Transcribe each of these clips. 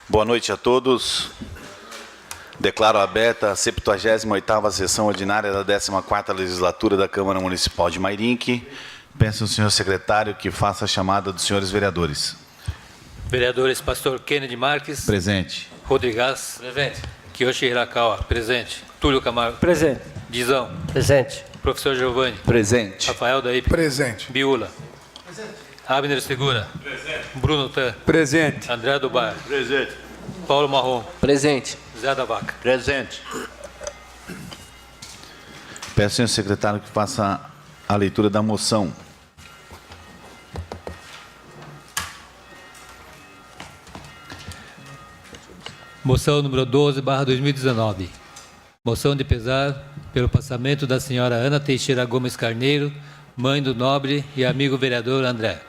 Boa noite a todos. Declaro aberta a 78ª sessão ordinária da 14ª Legislatura da Câmara Municipal de Mairinque. Peço ao senhor secretário que faça a chamada dos senhores vereadores. Vereadores Pastor Kennedy Marques. Presente. Rodrigues. Presente. Kiyoshi Hirakawa. Presente. Túlio Camargo. Presente. Dizão. Presente. Professor Giovanni. Presente. Rafael Daípe. Presente. Biula. Presente. Abner Segura. Presente. Bruno Tan. Presente. André Dubar. Presente. Paulo Marrom. Presente. Zé da Vaca. Presente. Peço ao senhor secretário que faça a leitura da moção. Moção número 12/2019. Moção de pesar pelo passamento da senhora Ana Teixeira Gomes Carneiro, mãe do nobre e amigo vereador André.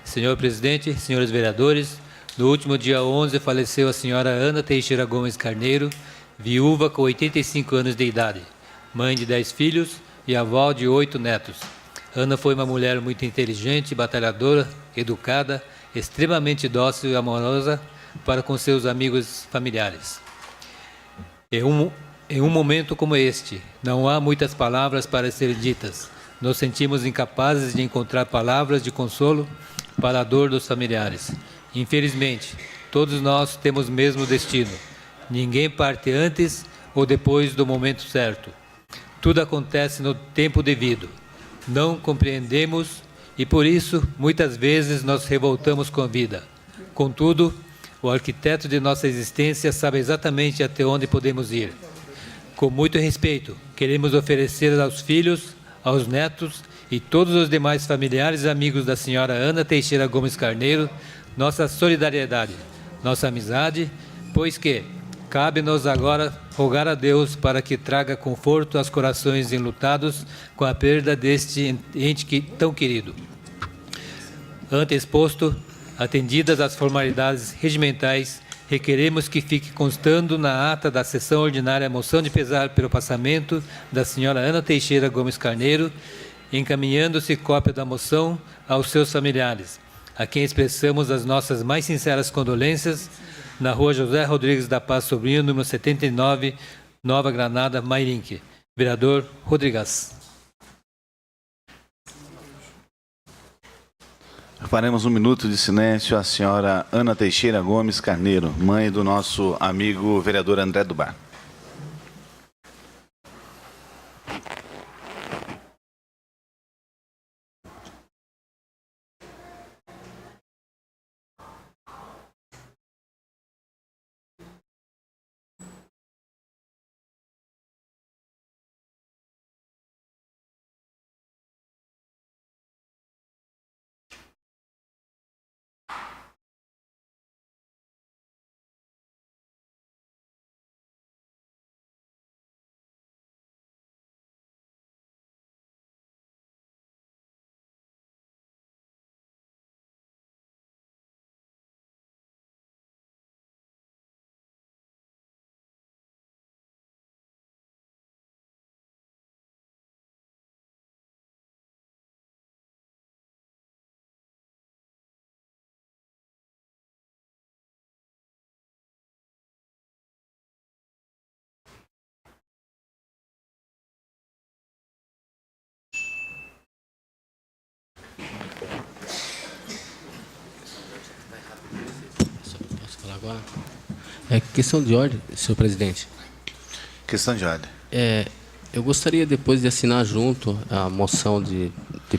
Senhor presidente, senhores vereadores, no último dia 11 faleceu a senhora Ana Teixeira Gomes Carneiro, viúva com 85 anos de idade, mãe de 10 filhos e avó de 8 netos. Ana foi uma mulher muito inteligente, batalhadora, educada, extremamente dócil e amorosa para com seus amigos familiares. Em um momento como este, não há muitas palavras para serem ditas. Nos sentimos incapazes de encontrar palavras de consolo para a dor dos familiares. Infelizmente, todos nós temos o mesmo destino. Ninguém parte antes ou depois do momento certo. Tudo acontece no tempo devido. Não compreendemos e, por isso, muitas vezes nos revoltamos com a vida. Contudo, o arquiteto de nossa existência sabe exatamente até onde podemos ir. Com muito respeito, queremos oferecer aos filhos, aos netos e todos os demais familiares e amigos da senhora Ana Teixeira Gomes Carneiro nossa solidariedade, nossa amizade, pois que cabe-nos agora rogar a Deus para que traga conforto aos corações enlutados com a perda deste ente tão querido. Ante exposto, atendidas as formalidades regimentais, requeremos que fique constando na ata da sessão ordinária a moção de pesar pelo passamento da senhora Ana Teixeira Gomes Carneiro, encaminhando-se cópia da moção aos seus familiares, a quem expressamos as nossas mais sinceras condolências, na rua José Rodrigues da Paz Sobrinho, número 79, Nova Granada, Mairinque. Vereador Rodrigues. Faremos um minuto de silêncio à senhora Ana Teixeira Gomes Carneiro, mãe do nosso amigo vereador André Dubar. Agora. Questão de ordem, senhor presidente. Questão de ordem. Eu gostaria depois de assinar junto a moção de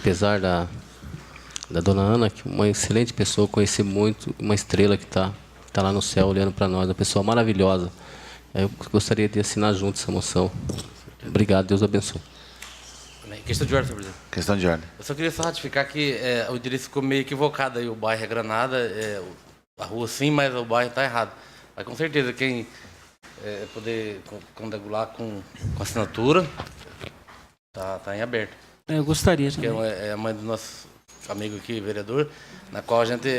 pesar da dona Ana, que é uma excelente pessoa, conheci muito, uma estrela que está lá no céu olhando para nós, uma pessoa maravilhosa. Eu gostaria de assinar junto essa moção. Obrigado, Deus abençoe. Questão de ordem, senhor presidente. Questão de ordem. Eu só queria só ratificar que o endereço ficou meio equivocado aí, o bairro é Granada, a rua sim, mas o bairro está errado. Mas com certeza quem poder condegular com assinatura está em aberto. Eu gostaria Que também. é a mãe do nosso amigo aqui, vereador, na qual a gente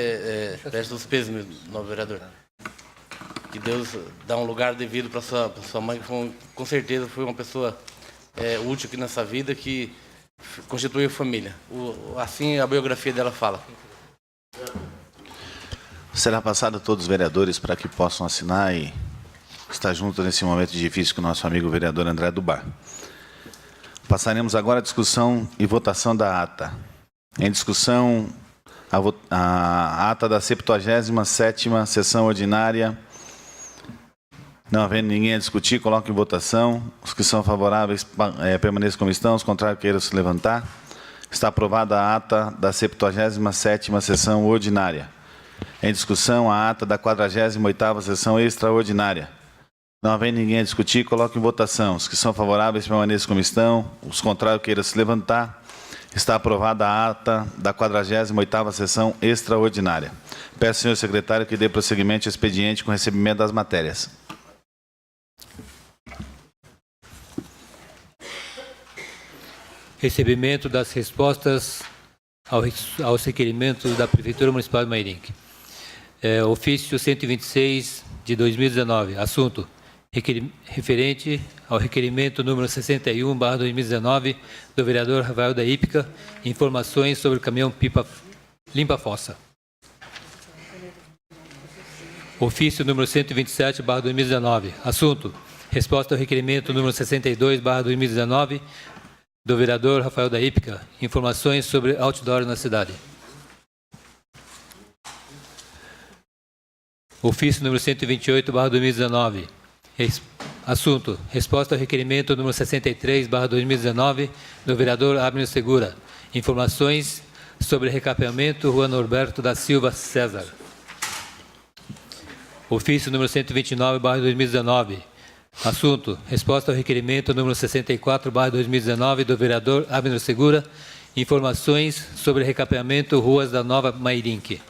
presta os pesos, novo vereador. Que Deus dá um lugar devido para sua mãe, que com certeza foi uma pessoa útil aqui nessa vida, que constituiu família. Assim a biografia dela fala. Será passado a todos os vereadores para que possam assinar e estar junto nesse momento difícil com o nosso amigo vereador André do Bar. Passaremos agora à discussão e votação da ata. Em discussão, a ata da 77ª sessão ordinária. Não havendo ninguém a discutir, coloco em votação. Os que são favoráveis permaneçam como estão, os contrários queiram se levantar. Está aprovada a ata da 77ª sessão ordinária. Em discussão, a ata da 48ª sessão extraordinária. Não havendo ninguém a discutir, coloco em votação. Os que são favoráveis permaneçam como estão, os contrários queiram se levantar. Está aprovada a ata da 48ª sessão extraordinária. Peço ao senhor secretário que dê prosseguimento ao expediente com recebimento das matérias. Recebimento das respostas aos requerimentos da Prefeitura Municipal de Mairinque. Ofício 126 de 2019. Assunto: referente ao requerimento número 61/2019 do vereador Rafael da Hípica, informações sobre o caminhão pipa limpa-fossa. Ofício número 127/2019. Assunto: resposta ao requerimento número 62/2019 do vereador Rafael da Hípica, informações sobre outdoor na cidade. Ofício número 128/2019. Assunto: resposta ao requerimento número 63/2019 do vereador Abner Segura, informações sobre recapeamento Rua Norberto da Silva César. Ofício número 129/2019. Assunto: resposta ao requerimento número 64/2019 do vereador Abner Segura, informações sobre recapeamento ruas da Nova Mairinque.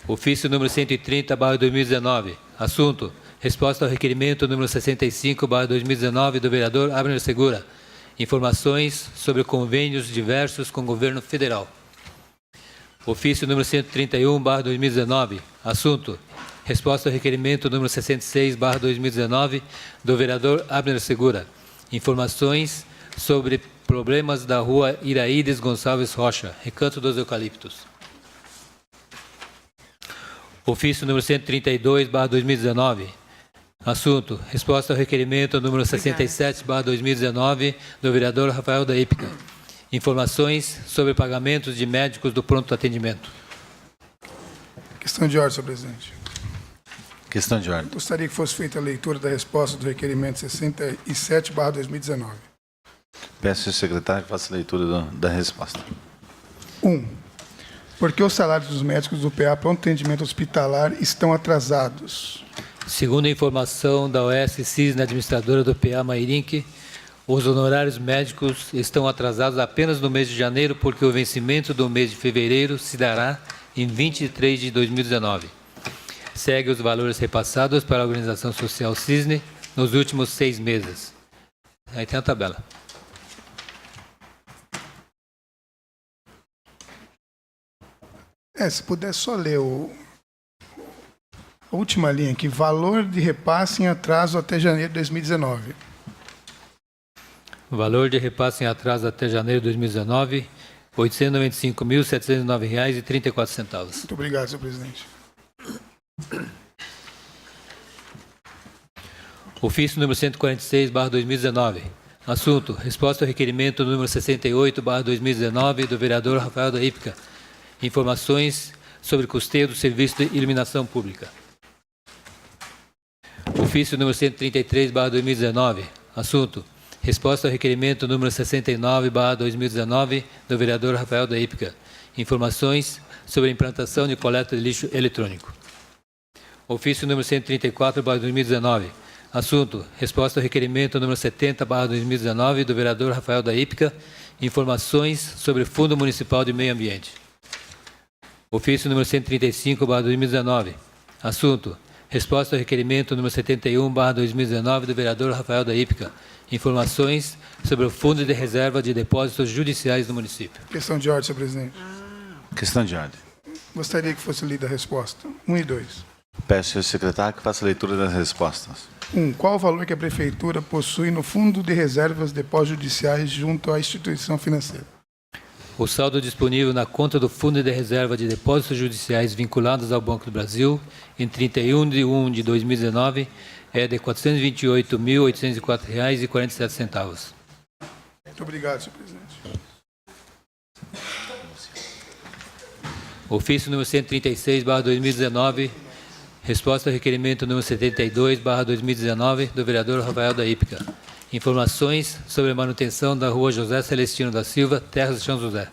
Ofício número 130/2019. Assunto: resposta ao requerimento número 65/2019 do vereador Abner Segura, informações sobre convênios diversos com o governo federal. Ofício número 131/2019. Assunto: resposta ao requerimento número 66/2019 do vereador Abner Segura, informações sobre problemas da rua Iraídes Gonçalves Rocha, Recanto dos Eucaliptos. Ofício número 132/2019. Assunto: resposta ao requerimento número 67/2019 do vereador Rafael da Hípica, informações sobre pagamentos de médicos do pronto atendimento. Questão de ordem, senhor presidente. Questão de ordem. Gostaria que fosse feita a leitura da resposta do requerimento 67/2019. Peço ao secretário que faça a leitura da resposta. 1. Por que os salários dos médicos do PA Pronto Atendimento Hospitalar estão atrasados? Segundo a informação da OS Cisne, administradora do PA Mairinque, os honorários médicos estão atrasados apenas no mês de janeiro, porque o vencimento do mês de fevereiro se dará em 23 de 2019. Segue os valores repassados para a Organização Social Cisne nos últimos 6 meses. Aí tem a tabela. Se puder só ler a última linha aqui, valor de repasse em atraso até janeiro de 2019. Valor de repasse em atraso até janeiro de 2019, R$ 895.709,34. Muito obrigado, senhor presidente. Ofício número 146/2019. Assunto: resposta ao requerimento número 68/2019 do vereador Rafael da Hípica, informações sobre custeio do serviço de iluminação pública. Ofício número 133/2019. Assunto: resposta ao requerimento número 69/2019 do vereador Rafael da Hípica, informações sobre a implantação de coleta de lixo eletrônico. Ofício número 134/2019. Assunto: resposta ao requerimento número 70/2019 do vereador Rafael da Hípica, informações sobre Fundo Municipal de Meio Ambiente. Ofício número 135/2019. Assunto: resposta ao requerimento número 71/2019 do vereador Rafael da Hípica, informações sobre o Fundo de Reserva de Depósitos Judiciais do município. Questão de ordem, senhor presidente. Questão de ordem. Gostaria que fosse lida a resposta. 1 e 2. Peço ao secretário que faça a leitura das respostas. 1. Qual o valor que a Prefeitura possui no Fundo de Reservas de Depósitos Judiciais junto à instituição financeira? o saldo disponível na conta do Fundo de Reserva de Depósitos Judiciais vinculados ao Banco do Brasil em 31/1 de 2019 é de R$ 428.804,47. Muito obrigado, senhor presidente. Ofício número 136/2019, resposta ao requerimento número 72/2019 do vereador Rafael da Hípica. Informações sobre a manutenção da rua José Celestino da Silva, Terras de São José.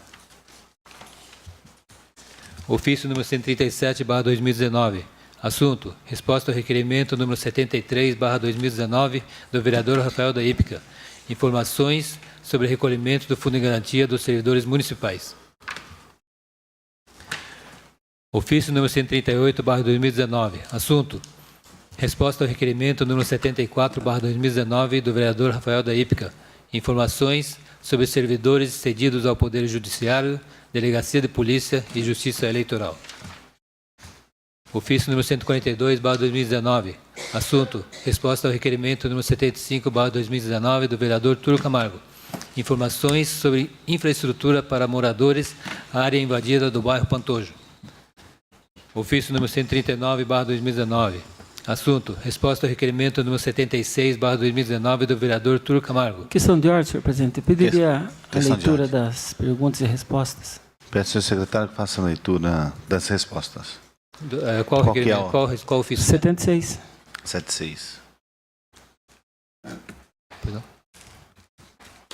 Ofício número 137/2019. Assunto: resposta ao requerimento número 73/2019 do vereador Rafael da Hípica. Informações sobre recolhimento do Fundo de Garantia dos Servidores Municipais. Ofício número 138/2019. Assunto: resposta ao requerimento número 74/2019 do vereador Rafael da Hípica. Informações sobre servidores cedidos ao Poder Judiciário, Delegacia de Polícia e Justiça Eleitoral. Ofício número 142/2019. Assunto: resposta ao requerimento número 75/2019 do vereador Túlio Camargo. Informações sobre infraestrutura para moradores, área invadida do bairro Pantojo. Ofício número 139/2019. Assunto: resposta ao requerimento número 76/2019 do vereador Túlio Camargo. Questão de ordem, senhor presidente. Eu pediria a Questão de leitura ordem. das perguntas e respostas. Peço ao senhor secretário que faça a leitura das respostas. Qual Qual que é requerimento? Qual ofício? 76. 76. Pois não?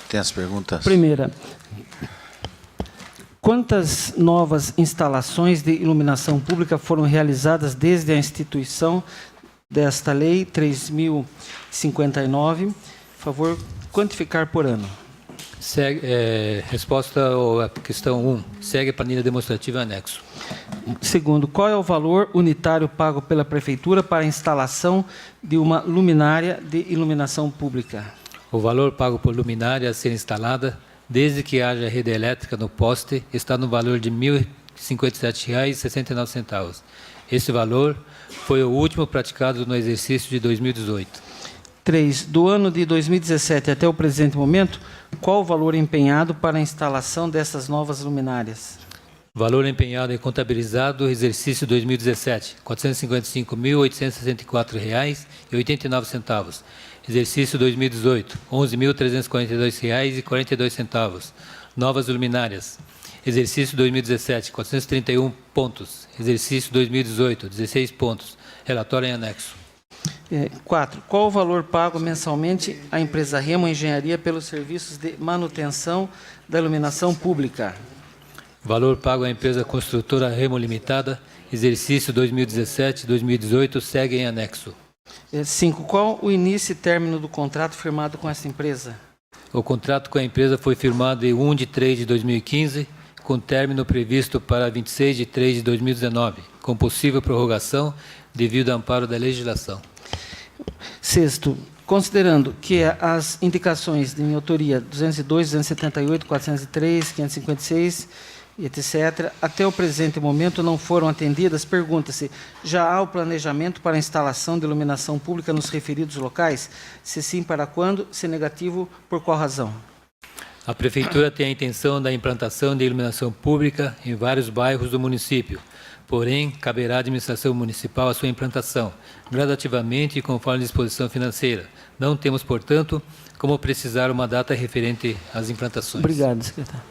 Tem as perguntas? Primeira. Quantas novas instalações de iluminação pública foram realizadas desde a instituição desta lei 3.059? Por favor, quantificar por ano. Resposta à questão 1. Segue a planilha demonstrativa anexo. Segundo, qual é o valor unitário pago pela Prefeitura para a instalação de uma luminária de iluminação pública? O valor pago por luminária a ser instalada, desde que haja rede elétrica no poste, está no valor de R$ 1.057,69. Esse valor foi o último praticado no exercício de 2018. 3. Do ano de 2017 até o presente momento, qual o valor empenhado para a instalação dessas novas luminárias? Valor empenhado e contabilizado no exercício 2017, R$ 455.864,89. Exercício 2018, R$ 11.342,42. Novas luminárias. Exercício 2017, 431 pontos. Exercício 2018, 16 pontos. Relatório em anexo. 4. Qual o valor pago mensalmente à empresa Remo Engenharia pelos serviços de manutenção da iluminação pública? Valor pago à empresa construtora Remo Limitada. Exercício 2017 2018 segue em anexo. 5. Qual o início e término do contrato firmado com essa empresa? O contrato com a empresa foi firmado em 1 de 3 de 2015, com término previsto para 26 de 3 de 2019, com possível prorrogação devido ao amparo da legislação. 6. Considerando que as indicações de minha autoria 202, 278, 403, 556, etc., até o presente momento não foram atendidas, pergunta-se, já há o planejamento para a instalação de iluminação pública nos referidos locais? Se sim, para quando? Se negativo, por qual razão? A Prefeitura tem a intenção da implantação de iluminação pública em vários bairros do município. Porém, caberá à administração municipal a sua implantação, gradativamente e conforme disposição financeira. Não temos, portanto, como precisar uma data referente às implantações. Obrigado, secretário.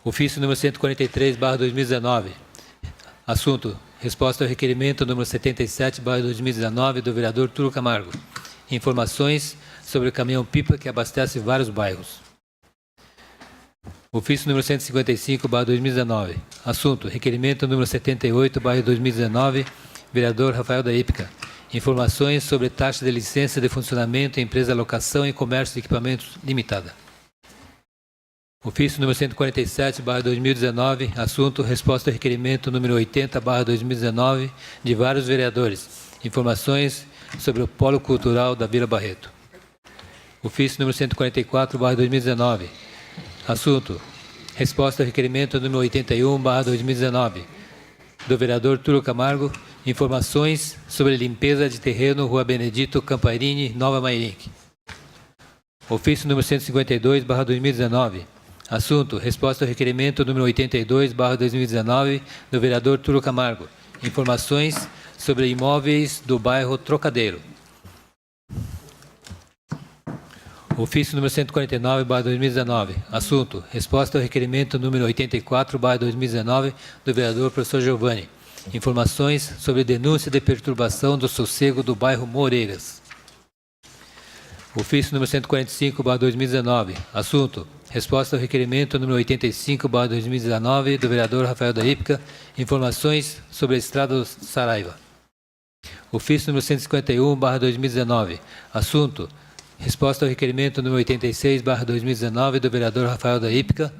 Ofício número 143/2019. Assunto: resposta ao requerimento número 77/2019 do vereador Túlio Camargo. Informações sobre o caminhão-pipa que abastece vários bairros. Ofício número 155/2019. Assunto: requerimento número 78/2019, vereador Rafael da Hípica. Informações sobre taxa de licença de funcionamento em empresa locação e comércio de equipamentos limitada. Ofício número 147/2019. Assunto: resposta ao requerimento número 80/2019 de vários vereadores. Informações sobre o Polo Cultural da Vila Barreto. Ofício número 144/2019. Assunto: resposta ao requerimento número 81/2019 do vereador Túlio Camargo. Informações sobre limpeza de terreno Rua Benedito Camparini, Nova Mairinque. Ofício número 152/2019. Assunto: resposta ao requerimento número 82/2019 do vereador Túlio Camargo. Informações sobre imóveis do bairro Trocadeiro. Ofício número 149/2019. Assunto: resposta ao requerimento número 84/2019 do vereador professor Giovanni. Informações sobre denúncia de perturbação do sossego do bairro Moreiras. Ofício número 145/2019. Assunto: resposta ao requerimento número 85/2019 do vereador Rafael da Ípica. Informações sobre a estrada do Saraiva. Ofício número 151/2019. Assunto: resposta ao requerimento número 86/2019 do vereador Rafael da Ípica.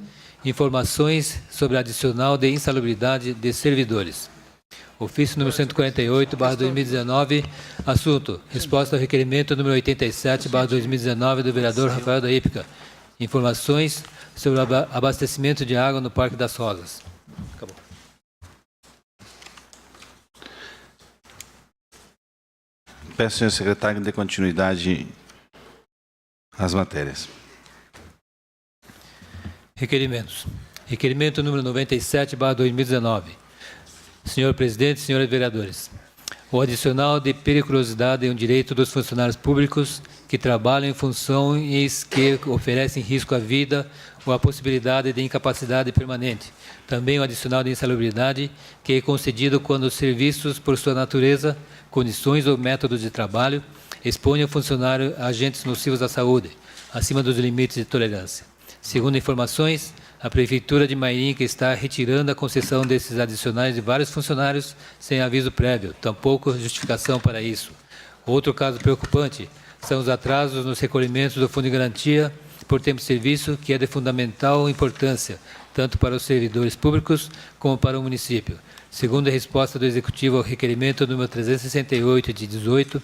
Informações sobre adicional de insalubridade de servidores. Ofício número 148/2019. Assunto: resposta ao requerimento número 87/2019 do vereador Rafael da Ípica. Informações sobre o abastecimento de água no Parque das Rosas. Acabou. Peço ao senhor secretário que dê continuidade às matérias. Requerimentos. Requerimento número 97/2019. Senhor presidente, senhores vereadores, o adicional de periculosidade é um direito dos funcionários públicos que trabalham em funções que oferecem risco à vida ou a possibilidade de incapacidade permanente. Também o adicional de insalubridade, que é concedido quando os serviços, por sua natureza, condições ou métodos de trabalho, expõem o funcionário a agentes nocivos à saúde, acima dos limites de tolerância. Segundo informações, a Prefeitura de Mairinque está retirando a concessão desses adicionais de vários funcionários sem aviso prévio, tampouco justificação para isso. Outro caso preocupante são os atrasos nos recolhimentos do Fundo de Garantia por tempo de serviço, que é de fundamental importância, tanto para os servidores públicos como para o município. Segundo a resposta do Executivo ao requerimento número 368 de 18,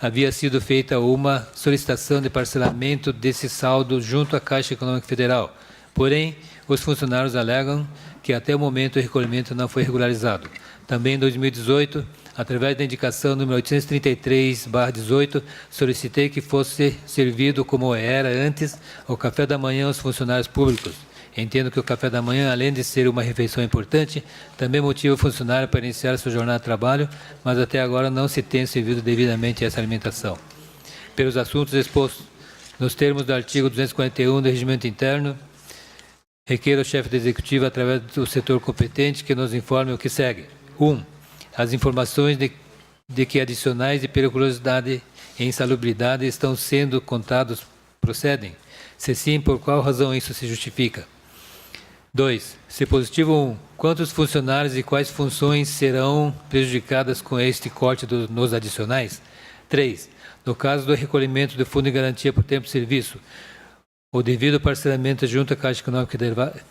havia sido feita uma solicitação de parcelamento desse saldo junto à Caixa Econômica Federal. Porém, os funcionários alegam que até o momento o recolhimento não foi regularizado. Também em 2018, através da indicação número 833/18, solicitei que fosse servido como era antes o café da manhã aos funcionários públicos. Entendo que o café da manhã, além de ser uma refeição importante, também motiva o funcionário para iniciar sua jornada de trabalho, mas até agora não se tem servido devidamente essa alimentação. Pelos assuntos expostos, nos termos do artigo 241 do Regimento Interno, requer ao chefe do Executivo, através do setor competente, que nos informe o que segue. 1. As informações de que adicionais de periculosidade e insalubridade estão sendo contados procedem? Se sim, por qual razão isso se justifica? 2. Se positivo 1, quantos funcionários e quais funções serão prejudicadas com este corte nos adicionais? 3. No caso do recolhimento do Fundo de Garantia por tempo de serviço, o devido parcelamento junto à Caixa Econômica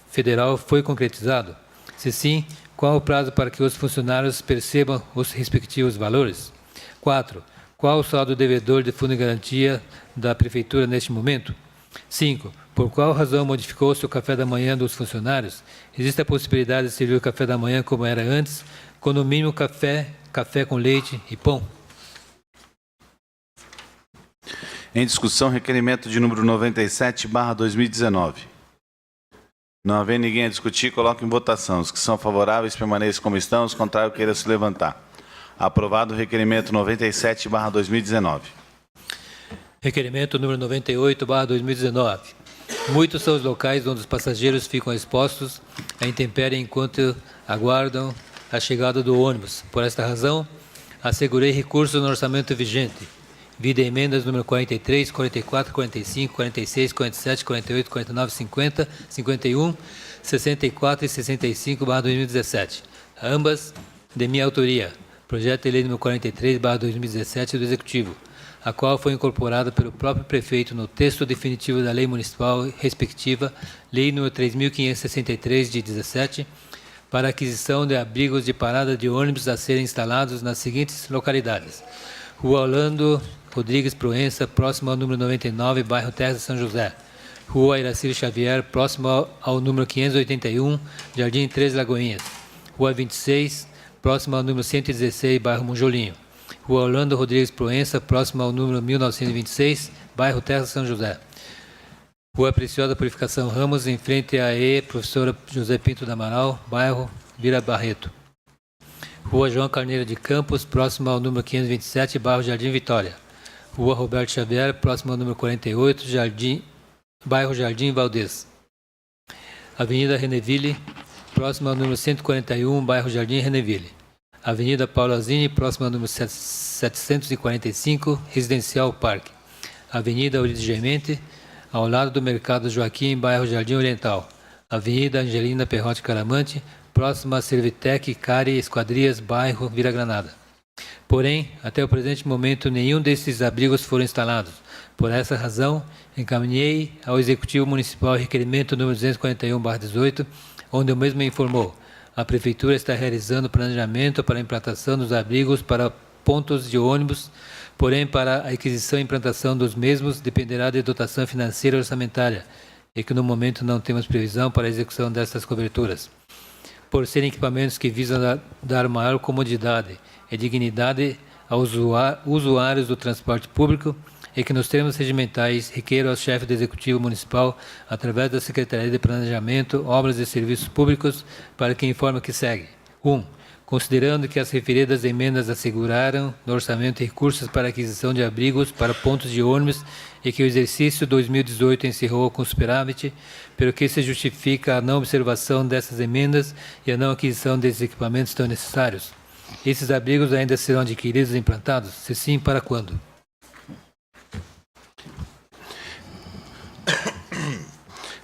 Federal foi concretizado? Se sim, qual o prazo para que os funcionários percebam os respectivos valores? 4. Qual o saldo devedor de Fundo de Garantia da Prefeitura neste momento? 5. Por qual razão modificou-se o café da manhã dos funcionários? Existe a possibilidade de servir o café da manhã como era antes, com no mínimo café com leite e pão? Em discussão, requerimento de número 97/2019. Não havendo ninguém a discutir, coloco em votação. Os que são favoráveis permaneçam como estão, os contrários queiram se levantar. Aprovado o requerimento 97/2019. Requerimento número 98/2019. Muitos são os locais onde os passageiros ficam expostos à intempérie enquanto aguardam a chegada do ônibus. Por esta razão, assegurei recursos no orçamento vigente. Vida emendas número 43, 44, 45, 46, 47, 48, 49, 50, 51, 64 e 65/2017. Ambas de minha autoria. Projeto de lei número 43/2017 do Executivo, a qual foi incorporada pelo próprio prefeito no texto definitivo da lei municipal respectiva, lei número 3.563 de 17, para aquisição de abrigos de parada de ônibus a serem instalados nas seguintes localidades: Rua Orlando Rodrigues Proença, próximo ao número 99, bairro Terra de São José. Rua Iracilo Xavier, próximo ao número 581, Jardim Três Lagoinhas. Rua 26, próximo ao número 116, bairro Monjolinho. Rua Orlando Rodrigues Proença, próximo ao número 1926, bairro Terra de São José. Rua Preciosa Purificação Ramos, em frente à Professora José Pinto da Amaral, bairro Vila Barreto. Rua João Carneiro de Campos, próximo ao número 527, bairro Jardim Vitória. Rua Roberto Xavier, próximo ao número 48, bairro Jardim Valdez. Avenida Reneville, próximo ao número 141, bairro Jardim Reneville. Avenida Paulo Azini, próximo ao número 745, Residencial Parque. Avenida Eurides Gemente, ao lado do Mercado Joaquim, bairro Jardim Oriental. Avenida Angelina Perrotti Caramante, próxima a Servitec, Cari, Esquadrias, bairro Vila Granada. Porém, até o presente momento, nenhum desses abrigos foram instalados. Por essa razão, encaminhei ao Executivo Municipal requerimento número 241/18, onde o mesmo informou: a Prefeitura está realizando planejamento para a implantação dos abrigos para pontos de ônibus, porém, para a aquisição e implantação dos mesmos dependerá de dotação financeira orçamentária, e que no momento não temos previsão para a execução destas coberturas. Por serem equipamentos que visam dar maior comodidade e dignidade aos usuários do transporte público, e que nos termos regimentais requeiro ao chefe do Executivo Municipal, através da Secretaria de Planejamento, Obras e Serviços Públicos, para que informe o que segue. 1. Considerando que as referidas emendas asseguraram no orçamento recursos para aquisição de abrigos para pontos de ônibus e que o exercício 2018 encerrou com superávit, pelo que se justifica a não observação dessas emendas e a não aquisição desses equipamentos tão necessários. Esses abrigos ainda serão adquiridos e implantados? Se sim, para quando?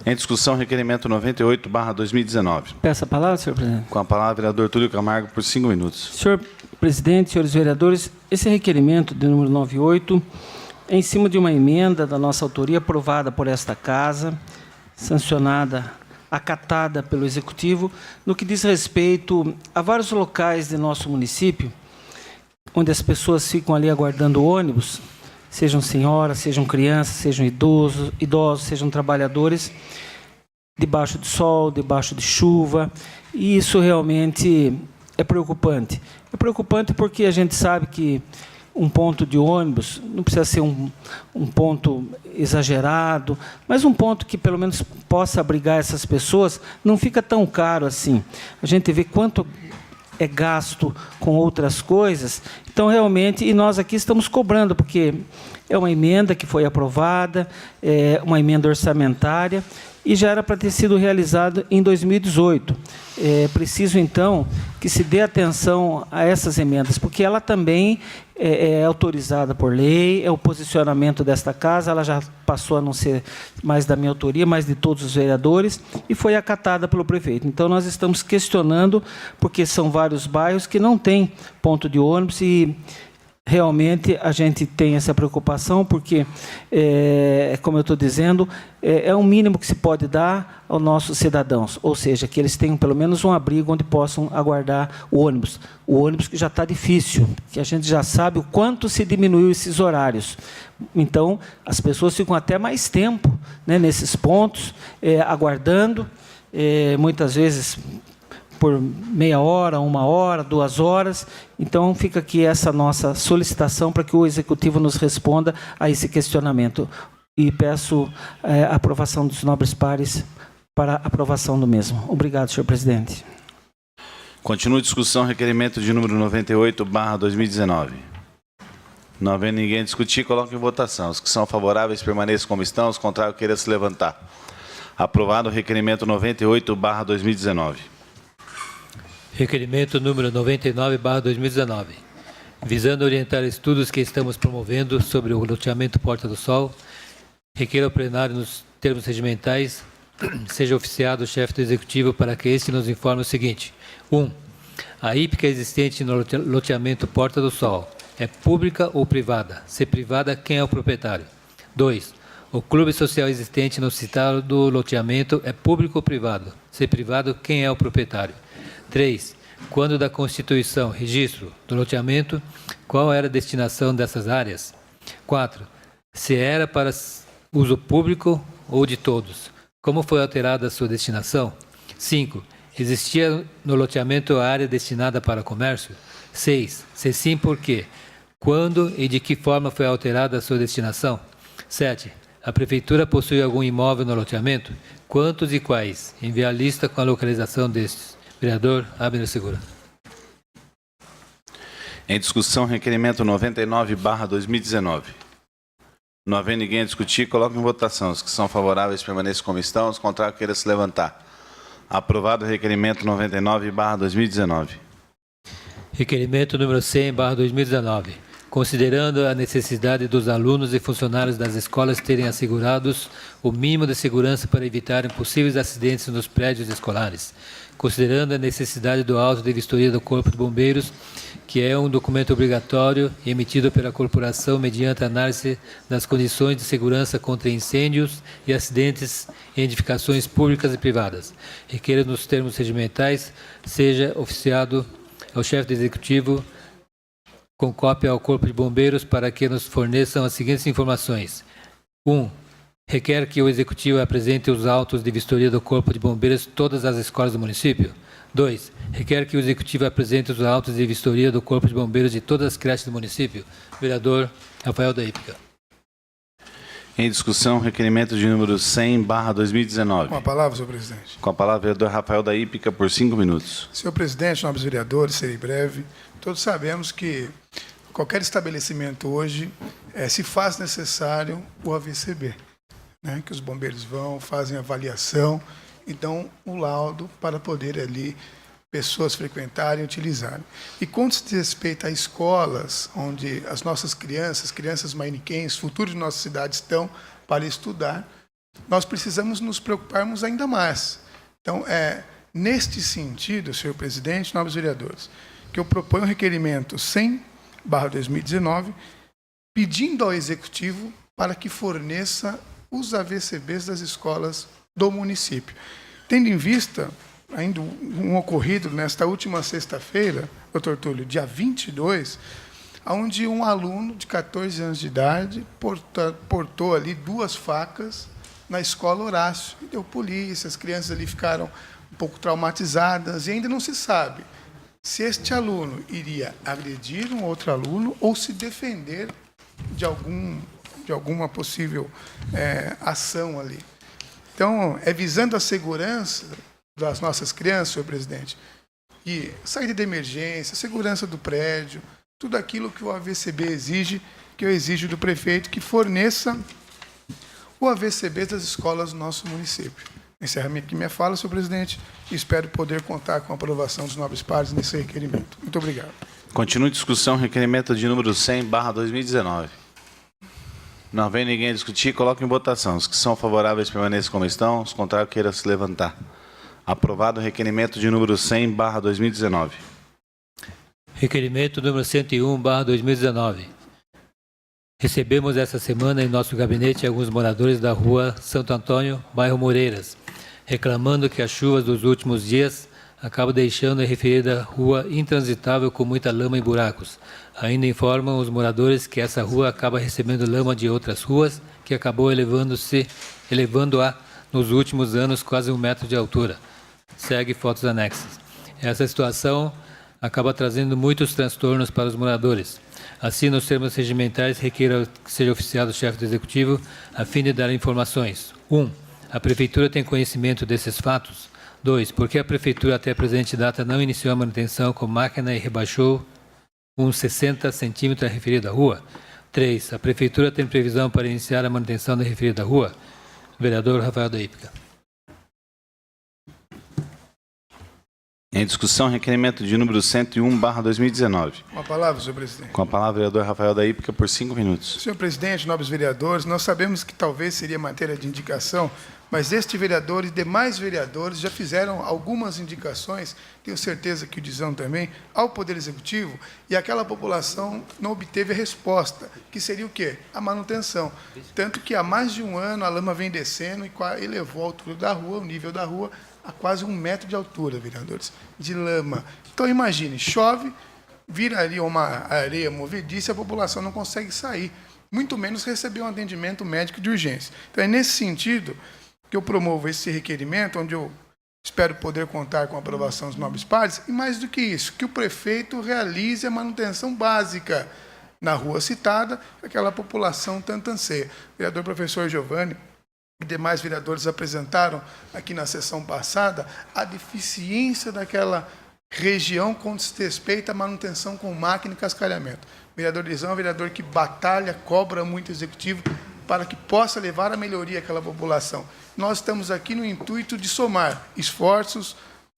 Em discussão, requerimento 98/2019. Peço a palavra, senhor presidente. Com a palavra, vereador Túlio Camargo, por 5 minutos. Senhor presidente, senhores vereadores, esse requerimento de número 98 é em cima de uma emenda da nossa autoria aprovada por esta Casa, sancionada, acatada pelo Executivo, no que diz respeito a vários locais de nosso município, onde as pessoas ficam ali aguardando ônibus, sejam senhoras, sejam crianças, sejam idosos, sejam trabalhadores, debaixo de sol, debaixo de chuva, e isso realmente é preocupante. É preocupante porque a gente sabe que um ponto de ônibus não precisa ser um ponto exagerado, mas um ponto que pelo menos possa abrigar essas pessoas, não fica tão caro assim. A gente vê quanto é gasto com outras coisas. Então, realmente, e nós aqui estamos cobrando, porque é uma emenda que foi aprovada, é uma emenda orçamentária, e já era para ter sido realizado em 2018. É preciso, então, que se dê atenção a essas emendas, porque ela também é autorizada por lei, é o posicionamento desta Casa, ela já passou a não ser mais da minha autoria, mas de todos os vereadores, e foi acatada pelo prefeito. Então, nós estamos questionando, porque são vários bairros que não têm ponto de ônibus, e realmente a gente tem essa preocupação, porque, como eu estou dizendo, é o mínimo que se pode dar aos nossos cidadãos, ou seja, que eles tenham pelo menos um abrigo onde possam aguardar o ônibus que já está difícil, que a gente já sabe o quanto se diminuiu esses horários. Então, as pessoas ficam até mais tempo, né, nesses pontos, aguardando, muitas vezes por meia hora, 1 hora, 2 horas. Então, fica aqui essa nossa solicitação para que o Executivo nos responda a esse questionamento. E peço a aprovação dos nobres pares para a aprovação do mesmo. Obrigado, senhor presidente. Continua a discussão, requerimento de número 98/2019. Não havendo ninguém discutir, coloque em votação. Os que são favoráveis permaneçam como estão, os contrários queiram se levantar. Aprovado o requerimento 98/2019. Requerimento número 99/2019. Visando orientar estudos que estamos promovendo sobre o loteamento Porta do Sol, requeiro ao plenário, nos termos regimentais, seja oficiado o chefe do Executivo para que este nos informe o seguinte. 1. A hípica existente no loteamento Porta do Sol é pública ou privada? Se privada, quem é o proprietário? 2. O clube social existente no citado loteamento é público ou privado? Se privado, quem é o proprietário? 3. Quando da constituição, registro do loteamento, qual era a destinação dessas áreas? 4. Se era para uso público ou de todos? Como foi alterada a sua destinação? 5. Existia no loteamento a área destinada para comércio? 6. Se sim, por quê? Quando e de que forma foi alterada a sua destinação? 7. A Prefeitura possui algum imóvel no loteamento? Quantos e quais? Enviar a lista com a localização destes. Vereador Abner Segura. Em discussão, requerimento 99/2019. Não havendo ninguém a discutir, coloco em votação. Os que são favoráveis permaneçam como estão, os contrários queiram se levantar. Aprovado o requerimento 99/2019. Requerimento número 100/2019. Considerando a necessidade dos alunos e funcionários das escolas terem assegurados o mínimo de segurança para evitarem possíveis acidentes nos prédios escolares. Considerando a necessidade do auto de vistoria do Corpo de Bombeiros, que é um documento obrigatório emitido pela corporação mediante análise das condições de segurança contra incêndios e acidentes em edificações públicas e privadas. Requer nos termos regimentais seja oficiado ao chefe do Executivo com cópia ao Corpo de Bombeiros para que nos forneçam as seguintes informações. 1. Requer que o Executivo apresente os autos de vistoria do Corpo de Bombeiros em todas as escolas do município. 2. Requer que o Executivo apresente os autos de vistoria do Corpo de Bombeiros de todas as creches do município. Vereador Rafael da Ípica. Em discussão, requerimento de número 100/2019. Com a palavra, senhor presidente. Com a palavra, vereador Rafael da Ípica, por 5 minutos. Senhor presidente, nobres vereadores, serei breve. Todos sabemos que qualquer estabelecimento hoje se faz necessário o AVCB, né? Que os bombeiros vão, fazem avaliação e dão o laudo para poder ali pessoas frequentarem e utilizarem. E quando se diz respeito a escolas onde as nossas crianças mainiquenses, futuro de nossa cidade estão para estudar, nós precisamos nos preocuparmos ainda mais. Então, neste sentido, senhor presidente, nobres vereadores, que eu proponho um requerimento 100/2019, pedindo ao Executivo para que forneça os AVCBs das escolas do município. Tendo em vista ainda um ocorrido nesta última sexta-feira, doutor Túlio, dia 22, onde um aluno de 14 anos de idade portou ali 2 facas na escola Horácio. E deu polícia, as crianças ali ficaram um pouco traumatizadas e ainda não se sabe se este aluno iria agredir um outro aluno ou se defender de alguma possível ação ali. Então, visando a segurança das nossas crianças, senhor presidente, e saída de emergência, segurança do prédio, tudo aquilo que o AVCB exige, que eu exijo do prefeito que forneça o AVCB das escolas do nosso município. Encerro aqui minha fala, senhor presidente, e espero poder contar com a aprovação dos nobres pares nesse requerimento. Muito obrigado. Continua em discussão, requerimento de número 100/2019. Não havendo ninguém a discutir, coloco em votação. Os que são favoráveis permaneçam como estão, os contrários queiram se levantar. Aprovado o requerimento de número 100/2019. Requerimento número 101/2019. Recebemos esta semana em nosso gabinete alguns moradores da rua Santo Antônio, bairro Moreiras, reclamando que as chuvas dos últimos dias acabam deixando a referida rua intransitável com muita lama e buracos. Ainda informam os moradores que essa rua acaba recebendo lama de outras ruas, que acabou elevando-a nos últimos anos quase 1 metro de altura. Segue fotos anexas. Essa situação acaba trazendo muitos transtornos para os moradores. Assim, nos termos regimentais, requer que seja oficiado o chefe do Executivo a fim de dar informações. 1. A Prefeitura tem conhecimento desses fatos? 2. Por que a Prefeitura até a presente data não iniciou a manutenção com máquina e rebaixou uns 60 centímetros a referida rua? 3. A Prefeitura tem previsão para iniciar a manutenção da referida rua? Vereador Rafael da Ípica. Em discussão, requerimento de número 101/2019. Com a palavra, senhor presidente. Com a palavra, vereador Rafael da Ípica, por 5 minutos. Senhor presidente, nobres vereadores, nós sabemos que talvez seria matéria de indicação, mas este vereador e demais vereadores já fizeram algumas indicações, tenho certeza que o Dizão também, ao Poder Executivo, e aquela população não obteve a resposta, que seria o quê? A manutenção. Tanto que há mais de 1 ano a lama vem descendo e elevou a altura da rua, o nível da rua, a quase 1 metro de altura, vereadores, de lama. Então, imagine, chove, vira ali uma areia movediça e a população não consegue sair, muito menos receber um atendimento médico de urgência. Então, é nesse sentido que eu promovo esse requerimento, onde eu espero poder contar com a aprovação dos nobres pares, e mais do que isso, que o prefeito realize a manutenção básica na rua citada, aquela população tanto anseia. O vereador professor Giovanni e demais vereadores apresentaram aqui na sessão passada a deficiência daquela região quando se respeita a manutenção com máquina e cascalhamento. O vereador Lisão é um vereador que batalha, cobra muito o executivo para que possa levar a melhoria àquela população. Nós estamos aqui no intuito de somar esforços,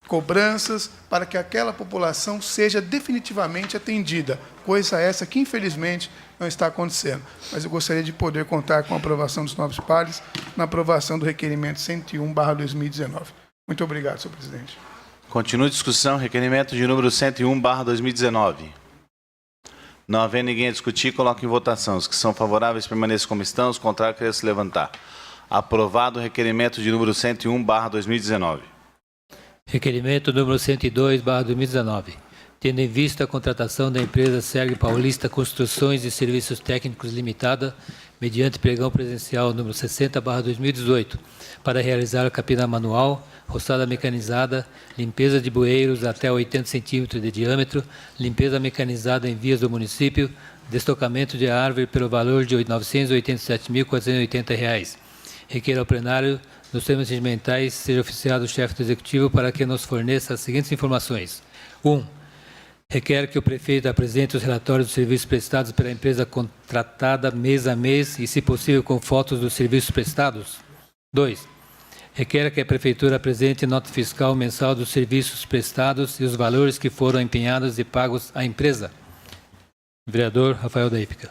cobranças, para que aquela população seja definitivamente atendida, coisa essa que, infelizmente, não está acontecendo. Mas eu gostaria de poder contar com a aprovação dos nobres pares na aprovação do requerimento 101/2019. Muito obrigado, senhor presidente. Continua a discussão, requerimento de número 101/2019. Não havendo ninguém a discutir, coloco em votação. Os que são favoráveis permaneçam como estão, os contrários queiram se levantar. Aprovado o requerimento de número 101/2019. Requerimento número 102/2019. Tendo em vista a contratação da empresa Serg Paulista Construções e Serviços Técnicos Limitada, mediante pregão presencial número 60/2018, para realizar a capina manual, roçada mecanizada, limpeza de bueiros até 80 centímetros de diâmetro, limpeza mecanizada em vias do município, destocamento de árvore pelo valor de R$ 987.480. Requer ao plenário, nos termos regimentais, seja oficiado o chefe do Executivo para que nos forneça as seguintes informações. 1. Requer que o prefeito apresente os relatórios dos serviços prestados pela empresa contratada mês a mês e, se possível, com fotos dos serviços prestados. 2. Requer que a prefeitura apresente nota fiscal mensal dos serviços prestados e os valores que foram empenhados e pagos à empresa. Vereador Rafael da Hípica.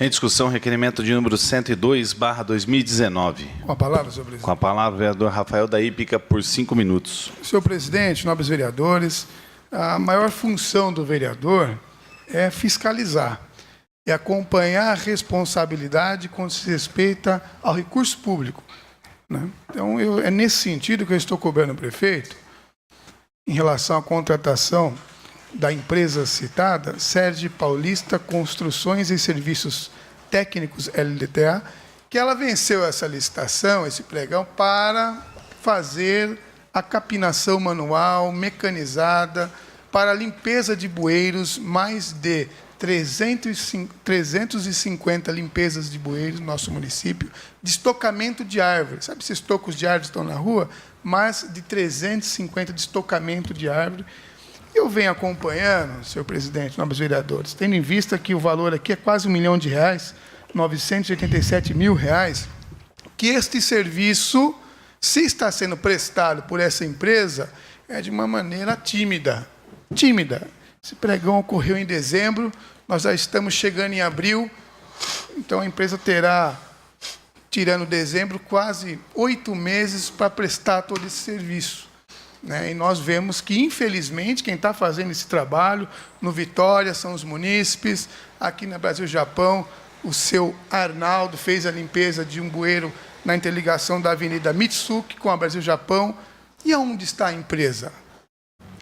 Em discussão, requerimento de número 102/2019. Com a palavra, senhor presidente. Com a palavra, o vereador Rafael da Hípica, por 5 minutos. Senhor presidente, nobres vereadores, a maior função do vereador é fiscalizar, é acompanhar a responsabilidade quando se respeita ao recurso público, né? Então, é nesse sentido que eu estou cobrando o prefeito, em relação à contratação da empresa citada, Serg Paulista Construções e Serviços Técnicos LDTA, que ela venceu essa licitação, esse pregão, para fazer a capinação manual, mecanizada, para a limpeza de bueiros, mais de 350 limpezas de bueiros no nosso município, de estocamento de árvores. Sabe esses tocos de árvores que estão na rua? Mais de 350 de estocamento de árvore. Eu venho acompanhando, senhor presidente, nobres vereadores, tendo em vista que o valor aqui é quase R$ 1 milhão, R$ 987 mil, que este serviço, se está sendo prestado por essa empresa, é de uma maneira tímida. Tímida. Esse pregão ocorreu em dezembro, nós já estamos chegando em abril, então a empresa terá, tirando dezembro, quase 8 meses para prestar todo esse serviço. E nós vemos que, infelizmente, quem está fazendo esse trabalho no Vitória são os munícipes. Aqui na Brasil-Japão, o seu Arnaldo fez a limpeza de um bueiro na interligação da Avenida Mitsuki com a Brasil-Japão. E aonde está a empresa?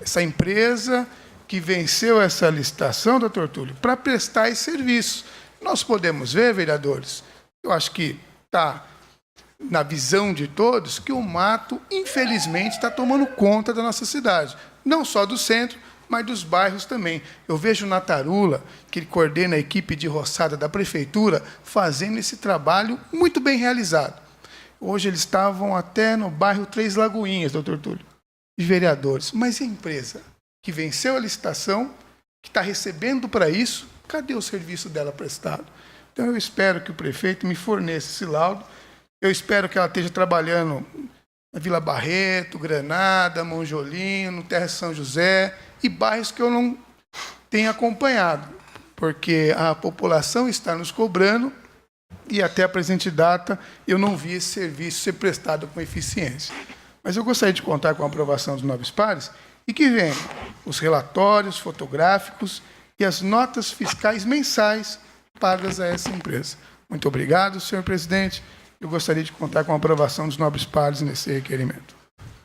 Essa empresa que venceu essa licitação, doutor Túlio, para prestar esse serviço. Nós podemos ver, vereadores, eu acho que está na visão de todos, que o mato, infelizmente, está tomando conta da nossa cidade. Não só do centro, mas dos bairros também. Eu vejo na Tarula, que ele coordena a equipe de roçada da prefeitura, fazendo esse trabalho muito bem realizado. Hoje eles estavam até no bairro Três Lagoinhas, doutor Túlio, de vereadores. Mas e a empresa que venceu a licitação, que está recebendo para isso, cadê o serviço dela prestado? Então eu espero que o prefeito me forneça esse laudo. Eu espero que ela esteja trabalhando na Vila Barreto, Granada, Monjolino, Terra São José e bairros que eu não tenho acompanhado, porque a população está nos cobrando e até a presente data eu não vi esse serviço ser prestado com eficiência. Mas eu gostaria de contar com a aprovação dos nobres pares e que venham os relatórios fotográficos e as notas fiscais mensais pagas a essa empresa. Muito obrigado, senhor presidente. Eu gostaria de contar com a aprovação dos nobres pares nesse requerimento.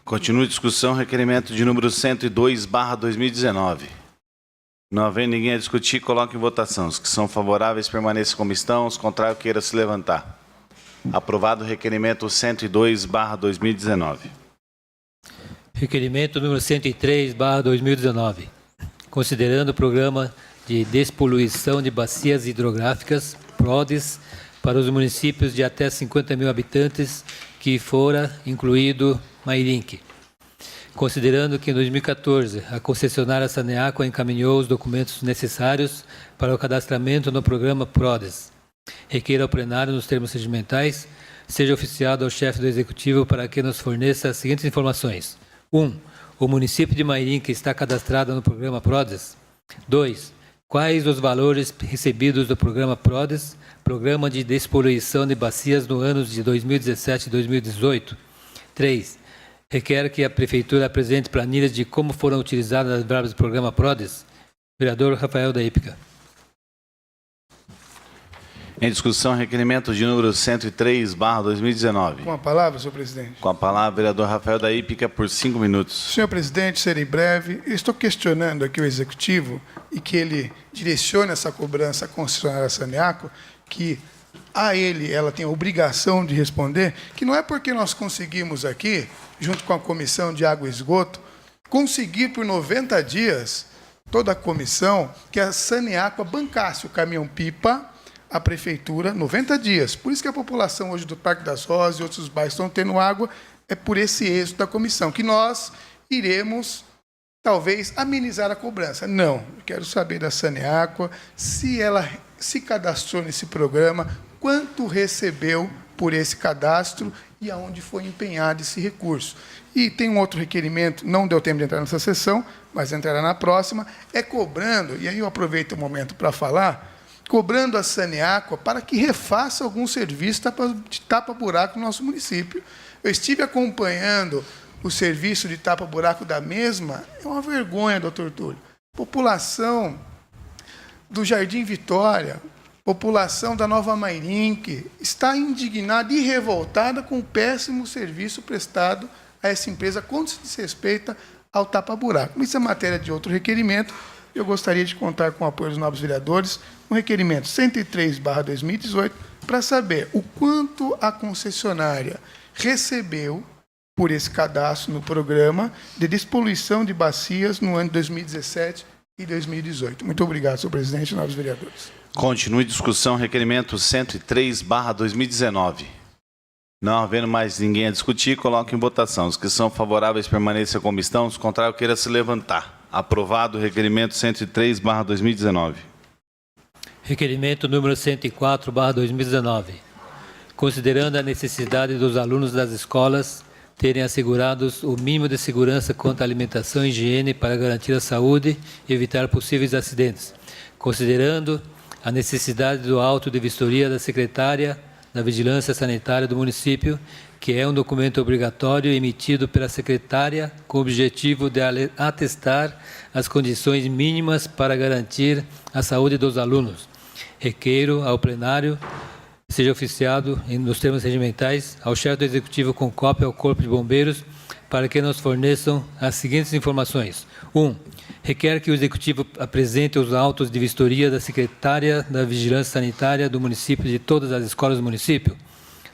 Continua a discussão, requerimento de número 102/2019. Não havendo ninguém a discutir, coloque em votação. Os que são favoráveis permaneçam como estão, os contrários queiram se levantar. Aprovado o requerimento 102/2019. Requerimento número 103/2019. considerando o Programa de Despoluição de Bacias Hidrográficas, PRODES, para os municípios de até 50 mil habitantes, que fora incluído Mairinque. Considerando que em 2014 a concessionária Saneaco encaminhou os documentos necessários para o cadastramento no programa PRODES, requer ao plenário, nos termos regimentais, seja oficiado ao chefe do Executivo para que nos forneça as seguintes informações. 1. O município de Mairinque está cadastrado no programa PRODES? 2. Quais os valores recebidos do programa PRODES, Programa de Despoluição de Bacias, no ano de 2017 e 2018? 3. Requer que a Prefeitura apresente planilhas de como foram utilizadas as verbas do programa PRODES. Vereador Rafael da Ípica. Em discussão, requerimento de número 103/2019. Com a palavra, senhor presidente. Com a palavra, vereador Rafael da Ípica, por 5 minutos. Senhor presidente, serei breve. Eu estou questionando aqui o Executivo e que ele direcione essa cobrança à concessionária Saneaco, que ela tem a obrigação de responder, que não é porque nós conseguimos aqui, junto com a Comissão de Água e Esgoto, conseguir por 90 dias, toda a comissão, que a Saneaco bancasse o caminhão-pipa à Prefeitura 90 dias. Por isso que a população hoje do Parque das Rosas e outros bairros estão tendo água, é por esse êxito da comissão, que nós iremos, talvez, amenizar a cobrança. Não, eu quero saber da Saneaco, se ela se cadastrou nesse programa, quanto recebeu por esse cadastro e aonde foi empenhado esse recurso. E tem um outro requerimento, não deu tempo de entrar nessa sessão, mas entrará na próxima, é cobrando, e aí eu aproveito o momento para falar, cobrando a Saneaco para que refaça algum serviço de tapa-buraco no nosso município. Eu estive acompanhando o serviço de tapa-buraco da mesma, é uma vergonha, doutor Túlio. População do Jardim Vitória, população da Nova Mairinque, está indignada e revoltada com o péssimo serviço prestado a essa empresa quando se desrespeita ao tapa-buraco. Isso é matéria de outro requerimento. Eu gostaria de contar com o apoio dos nobres vereadores no requerimento 103/2018 para saber o quanto a concessionária recebeu por esse cadastro no programa de despoluição de bacias no ano de 2017 e 2018. Muito obrigado, senhor presidente e nobres vereadores. Continue discussão, requerimento 103/2019. Não havendo mais ninguém a discutir, coloque em votação. Os que são favoráveis permaneçam como estão, os contrários queira se levantar. Aprovado o requerimento 103/2019. Requerimento número 104/2019. Considerando a necessidade dos alunos das escolas terem assegurados o mínimo de segurança quanto à alimentação e higiene para garantir a saúde e evitar possíveis acidentes. Considerando a necessidade do auto de vistoria da secretária da Vigilância Sanitária do município, que é um documento obrigatório emitido pela secretária com o objetivo de atestar as condições mínimas para garantir a saúde dos alunos. Requeiro ao plenário seja oficiado, nos termos regimentais, ao chefe do Executivo com cópia ao Corpo de Bombeiros, para que nos forneçam as seguintes informações. 1. Requer que o Executivo apresente os autos de vistoria da secretária da Vigilância Sanitária do município de todas as escolas do município.